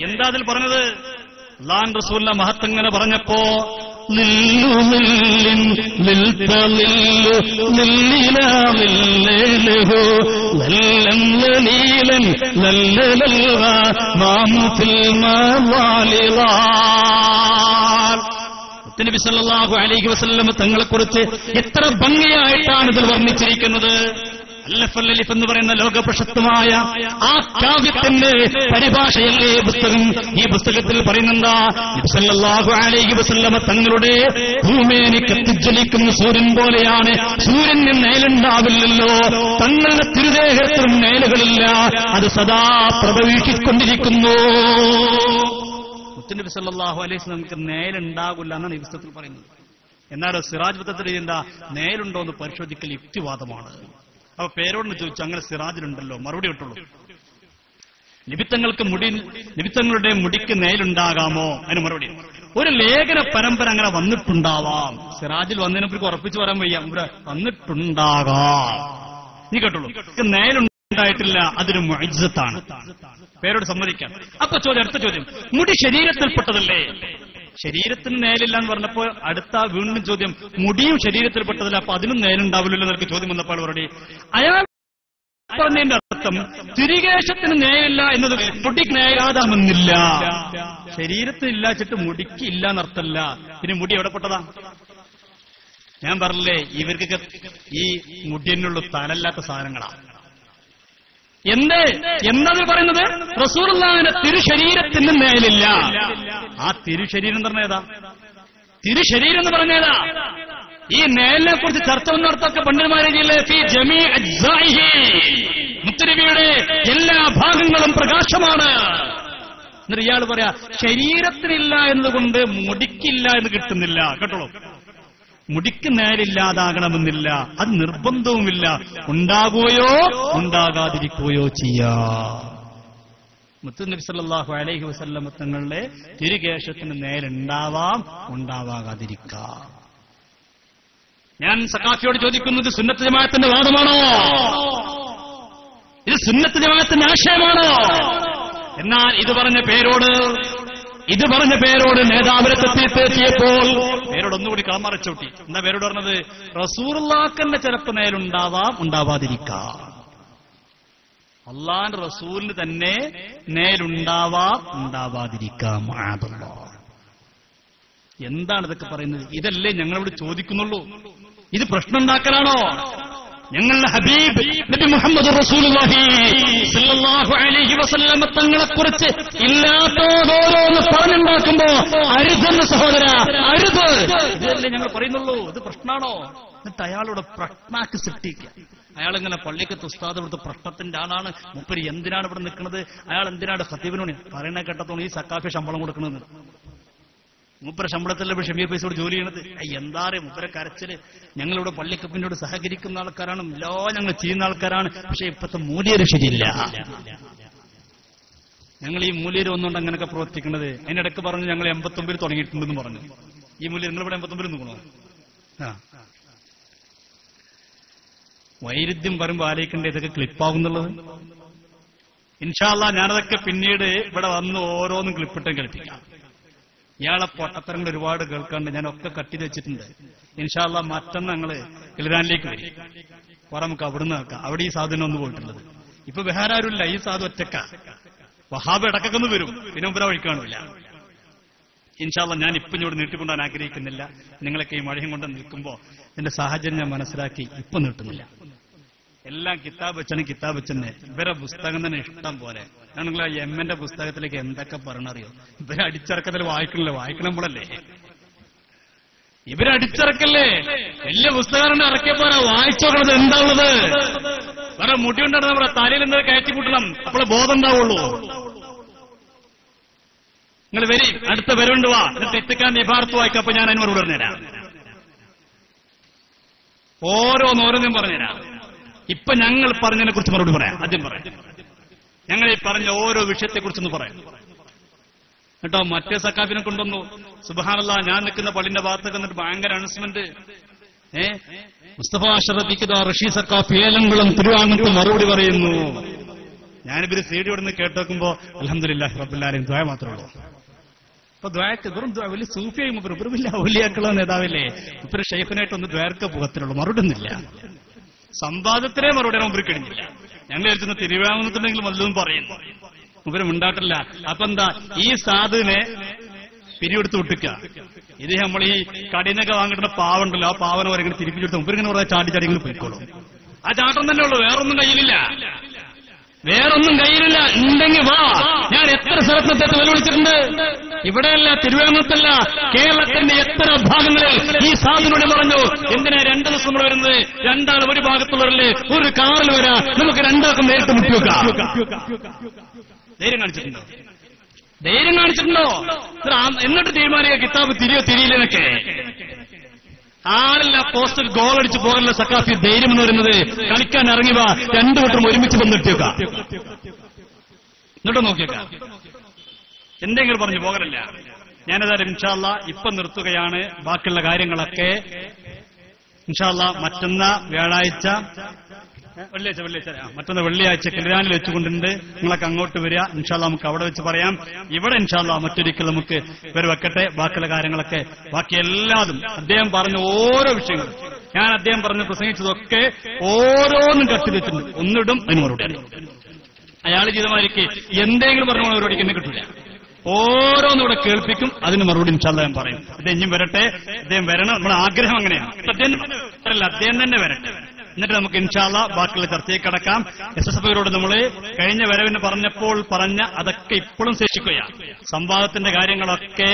എന്താ അതിൽ പറഞ്ഞത്? അല്ലാഹുവിന്റെ റസൂലിന്റെ മഹത്വം ഇങ്ങനെ പറഞ്ഞപ്പോ നബി സല്ലല്ലാഹു അലൈഹി വസല്ലം തങ്ങളെക്കുറിച്ച് എത്ര ഭംഗിയായിട്ടാണ് ഇതിൽ വർണ്ണിച്ചിരിക്കുന്നത്. അല്ലഫല്ലലിഫ് എന്ന് പറയുന്ന ലോകപ്രശസ്തമായ ആ കാവ്യത്തിന്റെ പരിഭാഷയല്ലേ പുസ്തകം. ഈ പുസ്തകത്തിൽ പറയുന്നെന്താ? നബി സല്ലല്ലാഹു അലൈഹി വസല്ലം തങ്ങളുടെ ഭൂമേനി കത്തിജ്വലിക്കുന്ന സൂര്യൻ പോലെയാണ്. സൂര്യന് നേലുണ്ടാവില്ലല്ലോ. തങ്ങളുടെ തിരുദേഹത്തിനും നേലുകളില്ല. അത് സദാ പ്രഭവിക്കൊണ്ടിരിക്കുന്നു. നബി സല്ലല്ലാഹു അലൈഹി വസല്ലം നമുക്ക് നേലുണ്ടാകില്ല എന്നാണ് ഈ പുസ്തകത്തിൽ പറയുന്നത്. എന്നാലോ സിറാജ് പത്രത്തിൽ എന്താ? നേലുണ്ടോ എന്ന് പരിശോധിക്കൽ യുക്തിവാദമാണ്. അപ്പൊ പേരോടിന് ചോദിച്ചു, അങ്ങനെ സിറാജിലുണ്ടല്ലോ, മറുപടി കിട്ടുള്ളൂ. നിബിത്തങ്ങളുടെ മുടിക്ക് നേലുണ്ടാകാമോ? അതിന് മറുപടി, ഒരു ലേഖന പരമ്പര അങ്ങനെ വന്നിട്ടുണ്ടാവാം. സിറാജിൽ വന്നതിനെപ്പറ്റി ഉറപ്പിച്ചു പറയാൻ വയ്യ, വന്നിട്ടുണ്ടാകാം. നീ കേട്ടുള്ളൂ, നേലുണ്ടായിട്ടില്ല, അതൊരു മുഅ്ജിസത്താണ്. പേരോട് സമ്മതിക്കാം. അപ്പൊ അടുത്ത ചോദ്യം, മുടി ശരീരത്തിൽപ്പെട്ടതല്ലേ? ശരീരത്തിന് നേലില്ല എന്ന് പറഞ്ഞപ്പോ അടുത്ത വീണ്ടും ചോദ്യം, മുടിയും ശരീരത്തിൽപ്പെട്ടതല്ല, അപ്പൊ അതിനും നേലുണ്ടാവില്ലല്ലോ എന്നൊക്കെ ചോദ്യം വന്നപ്പോൾ മറുപടി, അയാൾ പറഞ്ഞതിന്റെ അർത്ഥം തിരികേശത്തിന് നേരില്ല എന്നത് മുടിക്ക് നേരാതാമെന്നില്ല. ശരീരത്തിനില്ലാച്ചിട്ട് മുടിക്ക് ഇല്ല എന്നർത്ഥമല്ല. പിന്നെ മുടി എവിടെ പെട്ടതാ? ഞാൻ പറഞ്ഞില്ലേ, ഇവർക്കൊക്കെ ഈ മുടിയനുള്ള തലല്ലാത്ത സാധനങ്ങളാണ്. എന്നതിൽ പറയുന്നത് റസൂലുള്ളാഹിന്റെ തിരുശരീരത്തിന് നേലില്ല. ആ തിരുശരീരം എന്ന് പറഞ്ഞേതാ? തിരുശരീരം എന്ന് പറഞ്ഞേതാ? ഈ നേലിനെ കുറിച്ച് ചർച്ച നടത്തൊക്കെ പണ്ഡിതന്മാരെ മുത്തനബിയുടെ എല്ലാ ഭാഗങ്ങളും പ്രകാശമാണ്. എന്നിട്ട് ഇയാൾ പറയാ ശരീരത്തിനില്ല എന്നതുകൊണ്ട് മുടിക്കില്ല എന്ന് കിട്ടുന്നില്ല. കേട്ടോളൂ, മുടിക്ക് നേരില്ലാതാകണമെന്നില്ല, അത് നിർബന്ധവുമില്ല. ഉണ്ടാകുകയോ ഉണ്ടാകാതിരിക്കുകയോ ചെയ്യാം. മുത്തുനബി സല്ലല്ലാഹു അലൈഹി വസല്ലം തങ്ങളുടെ തിരുകേശത്തിന് നേരുണ്ടാവാം, ഉണ്ടാവാകാതിരിക്കാം. ഞാൻ സഖാഫിയോട് ചോദിക്കുന്നത്, സുന്നത്ത് ജമാഅത്തിന്റെ വാദമാണോ? ഇത് സുന്നത്ത് ജമാഅത്തിന്റെ ആശയമാണോ? എന്നാൽ ഇത് പറഞ്ഞ പേരോട് നേതാവിനെ തെറ്റിയപ്പോൾ പേരോട് ഒന്നുകൂടി കളമറച്ചോട്ടി. എന്താ പേരോട് പറഞ്ഞത്? റസൂലുള്ളാഹിന്റെ ചിലപ്പോൾ നേലുണ്ടാവാം, ഉണ്ടാവാതിരിക്കാം. അള്ളാന്റെ റസൂലിന് തന്നെ നേലുണ്ടാവാം, ഉണ്ടാവാതിരിക്കാം. എന്താണ് ഇതൊക്കെ പറയുന്നത്? ഇതല്ലേ ഞങ്ങളിവിടെ ചോദിക്കുന്നുള്ളൂ. ഇത് പ്രശ്നം ഉണ്ടാക്കലാണോ? ഞങ്ങളുടെ ഹബീബ് നബി മുഹമ്മദ് റസൂലുള്ളാഹി സ്വല്ലല്ലാഹു അലൈഹി വസല്ലം തങ്ങളെക്കുറിച്ച് ഇല്ലാത്തതോരോന്ന് പറഞ്ഞുണ്ടാക്കുമ്പോ അരുതെന്ന് സഹോദര, അരുത്. ഇതല്ലേ ഞങ്ങൾ പറയുന്നുള്ളൂ. ഇത് പ്രശ്നമാണോ? എന്നിട്ട് അയാളുടെ പ്രശ്നാക്ക് സൃഷ്ടിക്കുക. അയാളിങ്ങനെ പള്ളിക്കത്ത് ഉസ്താദ് ഇവിടുത്തെ പ്രശ്നത്തിന്റെ ആളാണ്. മൂപ്പര് എന്തിനാണ് ഇവിടെ നിൽക്കുന്നത്? അയാൾ എന്തിനാണ് ഖത്തീബിനോട് പറയണ കേട്ടത്തോണ്ട് ഈ സക്കാഫി ശമ്പളം കൊടുക്കണമെന്ന്? മൂപ്പര ശമ്പളത്തിലെ ഷമീർ പൈസയോട് ജോലി ചെയ്യണത്. എന്താറേ മൂപ്പര കരച്ചില്. ഞങ്ങളിവിടെ പള്ളിക്കപ്പിനോട് സഹകരിക്കുന്ന ആൾക്കാരാണ്, എല്ലാം ഞങ്ങൾ ചെയ്യുന്ന ആൾക്കാരാണ്. പക്ഷെ ഇപ്പത്തെ മൂല്യര് ശരിയില്ല. ഞങ്ങൾ ഈ മൂല്യര് ഒന്നുകൊണ്ട് അങ്ങനെയൊക്കെ പ്രവർത്തിക്കുന്നത്. അതിനിടയ്ക്ക് പറഞ്ഞു ഞങ്ങൾ 89 തുടങ്ങിയിട്ടുണ്ടെന്ന് പറഞ്ഞു. ഈ മൂല്യം നിങ്ങളിവിടെ 89 നോക്കണോ? വൈരുദ്ധ്യം പറയുമ്പോൾ ആലോചിക്കേണ്ട ഇതൊക്കെ ക്ലിപ്പാകുന്നുള്ളത്. ഇൻഷാ അല്ലാഹ് ഞാനതൊക്കെ പിന്നീട് ഇവിടെ വന്ന് ഓരോന്നും ക്ലിപ്പിട്ടും കളിപ്പിക്കാം. ഇയാളെ പൊട്ടത്തരങ്ങൾ ഒരുപാട് കേൾക്കാണ്ട് ഞാനൊക്കെ കട്ട് ചെയ്ത് വെച്ചിട്ടുണ്ട്. ഇൻഷാ അല്ലാഹ് മറ്റന്ന് ഞങ്ങള് കിളിരാനിലേക്ക് വരും. കുറെ നമുക്ക് അവിടുന്ന് കേൾക്കാം. അവിടെ ഈ സാധനം ഒന്ന് പോയിട്ടുള്ളത്. ഇപ്പൊ വേറെ ആരുമില്ല, ഈ സാധു ഒറ്റക്ക. വഹാബ് ഇടക്കൊന്ന് വരും, പിന്നെ മുമ്പ് വഴി കാണില്ല. ഇൻഷാ അല്ലാഹ് ഞാൻ ഇപ്പം ഇങ്ങോട്ട് നീട്ടിക്കൊണ്ടാൻ ആഗ്രഹിക്കുന്നില്ല. നിങ്ങളൊക്കെ ഈ മഴയും കൊണ്ട് നിൽക്കുമ്പോ ഇതിന്റെ സാഹചര്യം ഞാൻ മനസ്സിലാക്കി ഇപ്പൊ നീട്ടുന്നില്ല. എല്ലാം കിതാബ് വെച്ചന്നെ. ഇവരെ പുസ്തകം തന്നെ ഇഷ്ടം പോലെ. ആണെങ്കിൽ ആ എമ്മന്റെ പുസ്തകത്തിലേക്ക് എന്തൊക്കെ പറഞ്ഞറിയോ? ഇവരെ അടിച്ചിറക്കത്തിൽ വായിക്കണമ്പോഴല്ലേ ഇവരടിച്ചിറക്കല്ലേ? വലിയ പുസ്തകം ഇറക്കിയപ്പോ വായിച്ചോക്കണത് എന്താ ഉള്ളത്? വേറെ മുടിയുണ്ടാണ് നമ്മുടെ തലയിൽ എന്താ കയറ്റി കൂട്ടണം, അപ്പോൾ ബോധം ഉണ്ടാവുള്ളൂ. നിങ്ങൾ വരി, അടുത്ത വരണ്ട് വാ, എന്നിട്ട് എത്തിക്കാൻ നിഭാർത്ത് വായിക്കാം. അപ്പൊ ഞാൻ അതിന് മറുപടി പറഞ്ഞുതരാം. ഓരോന്നോരോന്നും പറഞ്ഞുതരാം. ഇപ്പൊ ഞങ്ങൾ പറഞ്ഞതിനെ കുറിച്ച് മറുപടി പറയാം. ആദ്യം പറയാം, ഞങ്ങൾ ഈ പറഞ്ഞ ഓരോ വിഷയത്തെക്കുറിച്ചൊന്ന് പറയാം കേട്ടോ. മറ്റേ സക്കാഫിനെ കൊണ്ടുവന്നു. സുബ്ഹാനല്ലാഹ്, ഞാൻ നിൽക്കുന്ന പള്ളിന്റെ ഭാഗത്തൊക്കെ എന്നിട്ട് ഭയങ്കര അനൗൺസ്മെന്റ്. മുസ്തഫ അഷ്റഫിക്ക് റഷീദ് സക്കാഫി ഏലംകുളം തിരുവാങ്ങത്ത് മറുപടി പറയുന്നു. ഞാനിവര് സീഡി ഇവിടെ നിന്ന് കേട്ടോക്കുമ്പോ അൽഹംദുലില്ലാഹി റബ്ബിൽ ആലമീൻ ദുആ മാത്രമേ ഉള്ളൂ. അപ്പൊ ദ്വാക്ക് വെറും വലിയ സൂഫിയായി വലിയ ഔലിയാക്കളോ നേതാവില്ലേ? ഇപ്പൊ ഷെയ്ഖിനായിട്ടൊന്ന് ദ്വാരക്ക പോകത്തിലുള്ളൂ, മറുപടി ഒന്നില്ല. സമ്പാദത്തിനെ മറുപടി മുമ്പിൽ കഴിഞ്ഞില്ല. ഞങ്ങൾ എഴുതുന്ന തിരുവാങ്ങുന്നുണ്ടെങ്കിൽ വല്ലതും പറയുന്നു, മുമ്പരും ഉണ്ടാട്ടില്ല. അപ്പൊ എന്താ, ഈ സാധുവിനെ പിരിവെടുത്ത് വിട്ടിക്കുക. ഇത് നമ്മൾ ഈ കടയിനൊക്കെ വാങ്ങിട്ടുള്ള പാവുണ്ടല്ലോ, ആ പാവനെ വരെ തിരിപ്പിച്ചിട്ട് മുമ്പിങ്ങനെ കുറെ ചാടിച്ചാടിങ്ങൾ പോയിക്കോളും. ആ ചാട്ടം തന്നെ ഉള്ളൂ, വേറൊന്നും കയ്യിലില്ല. ഉണ്ടെങ്കിൽ വാ. ഞാൻ എത്ര സ്ഥലത്തെ വെല്ലുവിളിച്ചിട്ടുണ്ട്. ഇവിടെയല്ല, തിരുവനന്തപുരത്തല്ല, കേരളത്തിന്റെ എത്ര ഭാഗങ്ങളിൽ ഈ സാധുവിനോട് പറഞ്ഞു. എന്തിനാ 2 ദിവസം നമ്മൾ വരുന്നത്? 2 ആൾ ഒരു ഭാഗത്തുള്ളവരല്ലേ, ഒരു കാറിൽ വരാ, നമുക്ക് 2 ആൾക്കും നേരിട്ട് മുട്ടിവെക്കാം. ധൈര്യം കാണിച്ചിട്ടുണ്ടോ? എന്നിട്ട് തീരുമാനിക്കുക കിതാബ് തിരിയില്ലെന്നൊക്കെ. ആളില്ല, പോസ്റ്റർ ഗോൾ അടിച്ച് പോകല്ല. സക്കാഫി ധൈര്യം എന്ന് പറയുന്നത് കളിക്കാൻ ഇറങ്ങിവ, 2 കൂട്ടരും ഒരുമിച്ച് ബന്ധിട്ടേക്കാം. എന്നിട്ട് നോക്കിയേക്കാം, എന്തെങ്കിലും പറഞ്ഞു പോകലല്ല. ഞാനേതായാലും ഇൻഷാ അല്ലാഹ് ഇപ്പം നിർത്തുകയാണ്. ബാക്കിയുള്ള കാര്യങ്ങളൊക്കെ ഇൻഷാ അല്ലാഹ് മറ്റന്നാ വെള്ളിയാഴ്ച കിൽരാനിൽ വെച്ചുകൊണ്ടുണ്ട്. നിങ്ങളൊക്കെ അങ്ങോട്ട് വരിക. ഇൻഷാ അല്ലാഹ് നമുക്ക് അവിടെ വെച്ച് പറയാം. ഇവിടെ ഇൻഷാ അല്ലാഹ് മറ്റൊരിക്കൽ നമുക്ക് ഇവർ വെക്കട്ടെ. ബാക്കിയുള്ള കാര്യങ്ങളൊക്കെ, ബാക്കി എല്ലാതും അദ്ദേഹം പറഞ്ഞ ഓരോ വിഷയങ്ങളും, ഞാൻ അദ്ദേഹം പറഞ്ഞ് പ്രസംഗിച്ചതൊക്കെ ഓരോന്നും കട്ടി വെച്ചിട്ടുണ്ട്. ഒന്നിടും അതിന് മറുപടി. അയാൾ ചെയ്തമാരിക്ക് എന്തെങ്കിലും പറഞ്ഞ മറുപടിക്ക് എന്നെ കിട്ടില്ല. ഓരോന്നും ഇവിടെ കേൾപ്പിക്കും, അതിന് മറുപടി ഇൻഷാ അല്ലാഹ് ഞാൻ പറയും. അദ്ദേഹം വരട്ടെ, അദ്ദേഹം വരണം. നമ്മുടെ ആഗ്രഹം അങ്ങനെയാണ്. അദ്ദേഹം തന്നെ വരട്ടെ. എന്നിട്ട് നമുക്ക് ഇൻഷാ അല്ലാഹ് ബാക്കിയുള്ള ചർച്ചയിൽ കടക്കാം. SSFയോട് നമ്മൾ കഴിഞ്ഞ വരവിന് പറഞ്ഞപ്പോൾ പറഞ്ഞ അതൊക്കെ ഇപ്പോഴും ശേഷിക്കുകയാണ്. സംവാദത്തിന്റെ കാര്യങ്ങളൊക്കെ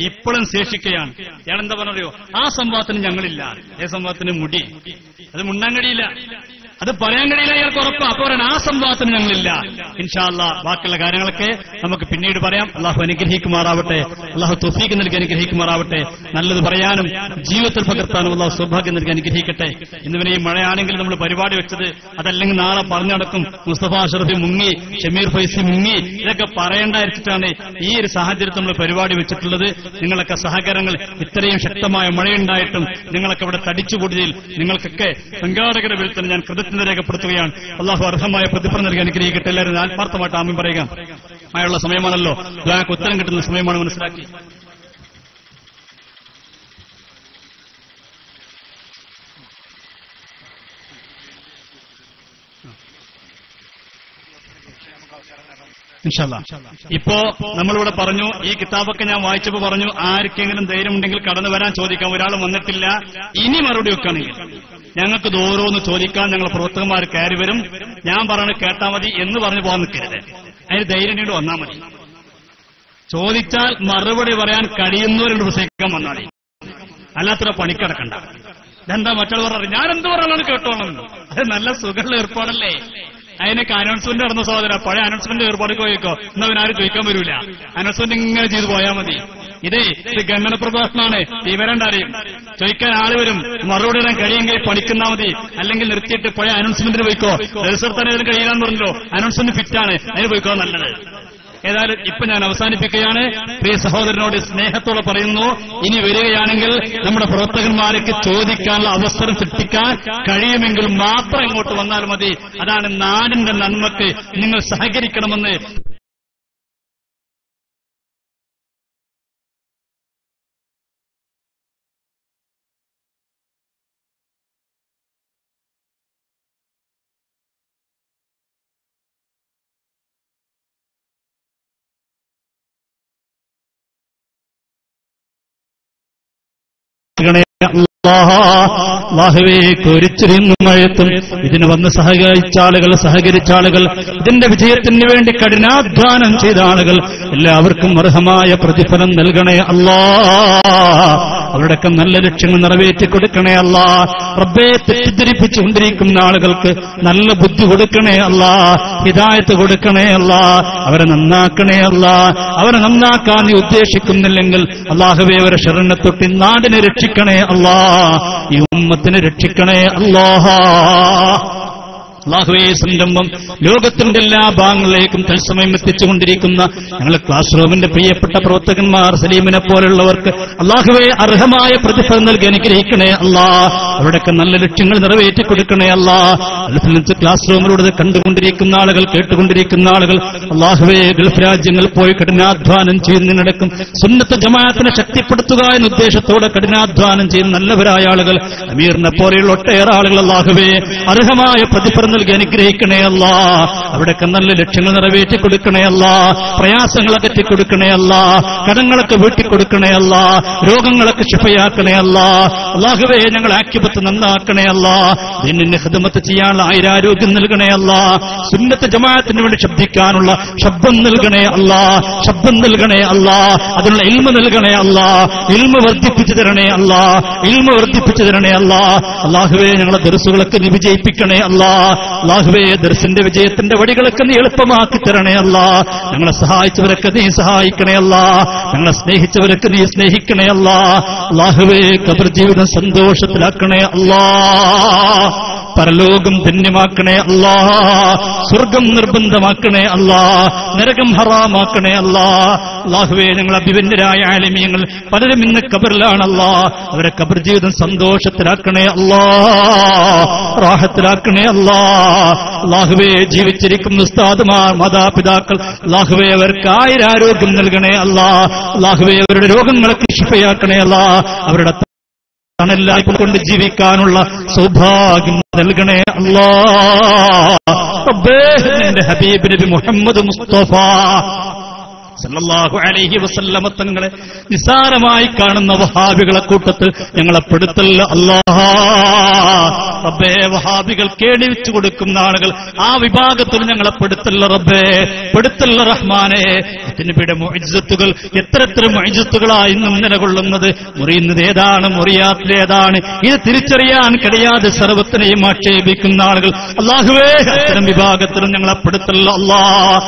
ഇപ്പോഴും ശേഷിക്കുകയാണ്. ഞാൻ എന്താ പറഞ്ഞറിയോ? ആ സംവാദത്തിന് ഞങ്ങളില്ല. സംവാദത്തിന് മുടി, അത് മുണ്ടാൻ കഴിയില്ല, അത് പറയാൻ കഴിയില്ല. ഇയാൾക്ക് ഉറപ്പാ. അപ്പൊ പറയണം, ആ സംവാദത്തിന് ഞങ്ങളില്ല. ഇൻഷാ അല്ലാഹ് ബാക്കിയുള്ള കാര്യങ്ങളൊക്കെ നമുക്ക് പിന്നീട് പറയാം. അള്ളാഹു അനുഗ്രഹിക്കുമാറാവട്ടെ. അള്ളാഹു തൗഫീഖ് നൽകി അനുഗ്രഹിക്കുമാറാവട്ടെ. നല്ലത് പറയാനും ജീവിതത്തിൽ പകർത്താനും അള്ളാഹു സൗഭാഗ്യം നൽകി അനുഗ്രഹിക്കട്ടെ. ഇന്നിവനെ ഈ മഴയാണെങ്കിൽ നമ്മൾ പരിപാടി വെച്ചത്, അതല്ലെങ്കിൽ നാളെ പറഞ്ഞു നടക്കും മുസ്തഫ അഷ്റഫി മുങ്ങി, ഷമീർ ഫൈസി മുങ്ങി, ഇതൊക്കെ പറയേണ്ടായിരിച്ചിട്ടാണ് ഈ ഒരു സാഹചര്യത്തിൽ നമ്മൾ പരിപാടി വെച്ചിട്ടുള്ളത്. നിങ്ങളൊക്കെ സഹകരണങ്ങൾ, ഇത്രയും ശക്തമായ മഴയുണ്ടായിട്ടും നിങ്ങളൊക്കെ ഇവിടെ തടിച്ചുകൂടിയതിൽ നിങ്ങൾക്കൊക്കെ സംഘാടകരുടെ പേരിൽ തന്നെ ഞാൻ കൃതജ്ഞത രേഖപ്പെടുത്തുകയാണ്. അള്ളാഹു അർഹമായ പ്രതിഫലം നൽകി അനുഗ്രഹിക്കട്ടെ. എല്ലാവരും ആത്മാർത്ഥമായിട്ട് ആമീൻ പറയുക. മഴയുള്ള സമയമാണല്ലോ, ദുആക്ക് ഉത്തരം കിട്ടുന്ന സമയമാണ്, മനസ്സിലാക്കി. ഇൻഷാ അല്ലാഹ് ഇപ്പോ നമ്മളിവിടെ പറഞ്ഞു, ഈ കിതാബൊക്കെ ഞാൻ വായിച്ചപ്പോ പറഞ്ഞു, ആർക്കെങ്കിലും ധൈര്യമുണ്ടെങ്കിൽ കടന്നു വരാൻ ചോദിക്കാം. ഒരാളും വന്നിട്ടില്ല. ഇനി മറുപടി വെക്കുകയാണെങ്കിൽ ഞങ്ങൾക്ക് ഓരോന്ന് ചോദിക്കാൻ ഞങ്ങൾ പ്രവർത്തകന്മാർ കയറി വരും. ഞാൻ പറയണത് കേട്ടാ മതി എന്ന് പറഞ്ഞു പോകാൻ നിൽക്കരുത്. അതിന് ധൈര്യം കൊണ്ട് വന്നാൽ മതി. ചോദിച്ചാൽ മറുപടി പറയാൻ കഴിയുന്നവരുണ്ട് പ്രസംഗിക്കാൻ വന്നാളി, അല്ലാത്ത പണിക്കടക്കണ്ട. ഇതെന്താ മറ്റുള്ള പറഞ്ഞു, ഞാൻ എന്ത് പറയാനാണ് കേട്ടോളണം. അത് നല്ല സുഖമുള്ള ഏർപ്പാടല്ലേ. അതിനൊക്കെ അനൗൺസ്മെന്റ് നടന്ന സഹോദര, പഴയ അനൗൺസ്മെന്റ് ഏർപ്പാട് പോയേക്കോ, എന്നാ അവനാരും ചോദിക്കാൻ വരൂല. അനൗൺസ്മെന്റ് ഇങ്ങനെ ചെയ്തു പോയാൽ മതി. ഇത് ഗണ്ണന പ്രഭാഷണമാണ്. വിവരം അറിയും, ചോദിക്കാൻ ആള് വരും. മറുപടി ഇടാൻ കഴിയുമെങ്കിൽ പഠിക്കുന്നാ മതി. അല്ലെങ്കിൽ നിർത്തിയിട്ട് പഴയ അനൗൺസ്മെന്റിന് പോയിക്കോ. റിസർച്ച് തന്നെ കഴിയില്ലാന്ന് പറഞ്ഞല്ലോ, അനൗൺസ്മെന്റ് ഫിറ്റാണ്, അതിന് പോയിക്കോ നല്ലത്. ഏതായാലും ഇപ്പൊ ഞാൻ അവസാനിപ്പിക്കുകയാണ്. പ്രിയ സഹോദരനോട് സ്നേഹത്തോടെ പറയുന്നു, ഇനി വരികയാണെങ്കിൽ നമ്മുടെ പ്രവർത്തകന്മാർക്ക് ചോദിക്കാനുള്ള അവസരം സൃഷ്ടിക്കാൻ കഴിയുമെങ്കിൽ മാത്രം ഇങ്ങോട്ട് വന്നാൽ മതി. അതാണ് നാടിന്റെ നന്മക്ക് നിങ്ങൾ സഹകരിക്കണമെന്ന് അല്ലാഹുവേ കോരിച്ചൊരിയുന്ന മഴയത്തും ഇതിന് വന്ന് സഹകരിച്ച ആളുകൾ ഇതിന്റെ വിജയത്തിന് വേണ്ടി കഠിനാധ്വാനം ചെയ്ത ആളുകൾ എല്ലാവർക്കും അർഹമായ പ്രതിഫലം നൽകണേ അല്ലാഹ്. അവരുടെയൊക്കെ നല്ല ലക്ഷ്യങ്ങൾ നിറവേറ്റി കൊടുക്കണേ അല്ലാഹ്. റബ്ബേ, തെറ്റിദ്ധരിപ്പിച്ചുകൊണ്ടിരിക്കുന്ന ആളുകൾക്ക് നല്ല ബുദ്ധി കൊടുക്കണേ അല്ലാഹ്, ഹിദായത്ത് കൊടുക്കണേ അല്ലാഹ്, അവരെ നന്നാക്കണേ അല്ലാഹ്. അവരെ നന്നാക്കാൻ നീ ഉദ്ദേശിക്കുന്നില്ലെങ്കിൽ അല്ലാഹുവേ അവരെ ശരണ തൊട്ടി നാടിനെ രക്ഷിക്കണേ അല്ലാഹ്, ഈ ഉമ്മത്തിനെ രക്ഷിക്കണേ അല്ലാഹ്. അല്ലാഹുവേ, സംരംഭം ലോകത്തിന്റെ എല്ലാ ഭാഗങ്ങളിലേക്കും തത്സമയം എത്തിച്ചുകൊണ്ടിരിക്കുന്ന ഞങ്ങളെ ക്ലാസ് റൂമിന്റെ പ്രിയപ്പെട്ട പ്രവർത്തകന്മാർ സലീമിനെ പോലുള്ളവർക്ക് അല്ലാഹുവേ അർഹമായ പ്രതിഫലം നൽകി അനുഗ്രഹിക്കണേ അല്ലാഹ്. അവരുടെയൊക്കെ നല്ല ലക്ഷ്യങ്ങൾ നിറവേറ്റി കൊടുക്കണേ അല്ലാഹ്. ഗൾഫിൽ നിന്ന് ക്ലാസ് റൂമിലൂടെ കണ്ടുകൊണ്ടിരിക്കുന്ന ആളുകൾ, കേട്ടുകൊണ്ടിരിക്കുന്ന ആളുകൾ അല്ലാഹുവേ ഗൾഫ് രാജ്യങ്ങൾ പോയി കഠിനാധ്വാനം ചെയ്യുന്നതിനടക്കം സുന്നത്ത് ജമാഅത്തിനെ ശക്തിപ്പെടുത്തുക എന്ന ഉദ്ദേശത്തോടെ കഠിനാധ്വാനം ചെയ്യുന്ന നല്ലവരായ ആളുകൾ, അമീറിനെ പോലെയുള്ള ഒട്ടേറെ ആളുകൾ അല്ലാഹുവേ അർഹമായ പ്രതിഫലം നൽകി അനുഗ്രഹിക്കണേ അല്ലാഹ്. അവിടെയൊക്കെ നല്ല ലക്ഷ്യങ്ങൾ നിറവേറ്റി കൊടുക്കണേ അല്ലാഹ്. പ്രയാസങ്ങളൊക്കെ എത്തിക്കൊടുക്കണേ അല്ലാഹ്. കടങ്ങളൊക്കെ വീട്ടിക്കൊടുക്കണേ അല്ലാഹ്. രോഗങ്ങളൊക്കെ ശിഫയാക്കണേ അല്ലാഹ്. അല്ലാഹുവേ, ഞങ്ങൾ ആക്കിബത്ത് നന്നാക്കണേ അല്ലാഹ്. നിന്നെ ഖിദ്മത്ത് ചെയ്യാനുള്ള ആയുരാരോഗ്യം നൽകണേ അല്ലാഹ്. സുന്നത്ത് ജമാഅത്തിന് വേണ്ടി ശബ്ദിക്കാനുള്ള ശബ്ദം നൽകണേ അല്ലാഹ്. ശബ്ദം നൽകണേ അല്ലാഹ്. അതിനുള്ള ഇൽമ നൽകണേ അല്ലാഹ്. ഇൽമ വർദ്ധിപ്പിച്ചു തരണേ അല്ലാഹ്. ഇൽമ വർദ്ധിപ്പിച്ചു തരണേ അല്ലാഹ്. അല്ലാഹുവേ, ഞങ്ങളെ ദർസുകളൊക്കെ നീ വിജയിപ്പിക്കണേ അല്ലാഹ്. അല്ലാഹുവേ, ദർസിന്റെ വിജയത്തിന്റെ വഴികളൊക്കെ നീ എളുപ്പമാക്കി തരണേ അല്ലാഹ്. ഞങ്ങളെ സഹായിച്ചവരൊക്കെ നീ സഹായിക്കണേ അല്ലാഹ്. ഞങ്ങളെ സ്നേഹിച്ചവരൊക്കെ നീ സ്നേഹിക്കണേ അല്ലാഹ്. അല്ലാഹുവേ, ഖബർ ജീവിതം സന്തോഷത്തിലാക്കണേ അല്ലാഹ്. പരലോകം ധന്യമാക്കണേ അല്ലാഹ്. സ്വർഗം നിർബന്ധമാക്കണേ അല്ലാഹ്. നരകം ഹറാമാക്കണേ അല്ലാഹ്. അല്ലാഹുവേ, ഞങ്ങൾ അഭിവന്യരായ ആലിമീങ്ങൾ പലരും ഇന്ന് ഖബറിലാണ് അല്ലാഹ്. അവരെ ഖബർ ജീവിതം സന്തോഷത്തിലാക്കണേ അല്ലാഹ്, റാഹത്തിലാക്കണേ അല്ലാഹ്. അല്ലാഹുവേ, ജീവിച്ചിരിക്കുന്ന ഉസ്താദുമാർ, മാതാപിതാക്കൾ അല്ലാഹുവേ അവർക്ക് ആയുരാരോഗ്യം നൽകണേ അല്ലാഹ്. അല്ലാഹുവേ, അവരുടെ രോഗങ്ങളൊക്കെ ശിഫയാക്കണേ അല്ലാഹ്. അവരുടെ തണലായി കൊണ്ട് ജീവിക്കാനുള്ള സൗഭാഗ്യം നൽകണേ അല്ലാഹ്. റബ്ബേ, നിന്റെ ഹബീബ് നബി മുഹമ്മദ് മുസ്തഫ സല്ലല്ലാഹു അലൈഹി വസല്ലമ തങ്ങളെ നിസാരമായി കാണുന്ന വഹാബികളെ കൂട്ടത്തിൽ ഞങ്ങളെ പെടുത്തല്ല അല്ലാഹ്. റബ്ബേ, വഹാബികൾ കേടിവെച്ചു കൊടുക്കുന്ന ആളുകൾ ആ വിഭാഗത്തിൽ ഞങ്ങളെ പെടുത്തല്ല റബ്ബേ, പെടുത്തല്ല റഹ്മാനെ. നബിയുടെ മുഅ്ജിസത്തുകൾ എത്ര മുഅ്ജിസത്തുകളായി ഇന്നും നിലകൊള്ളുന്നത്. മുറിയുന്നത് ഏതാണ്, മുറിയാത്തത് ഏതാണ്, ഇത് തിരിച്ചറിയാൻ കഴിയാതെ സർവത്തിനെയും ആക്ഷേപിക്കുന്ന ആളുകൾ അല്ലാഹുവേ, അത്തരം വിഭാഗത്തിലും ഞങ്ങളെ പെടുത്തല്ല അല്ലാഹ്.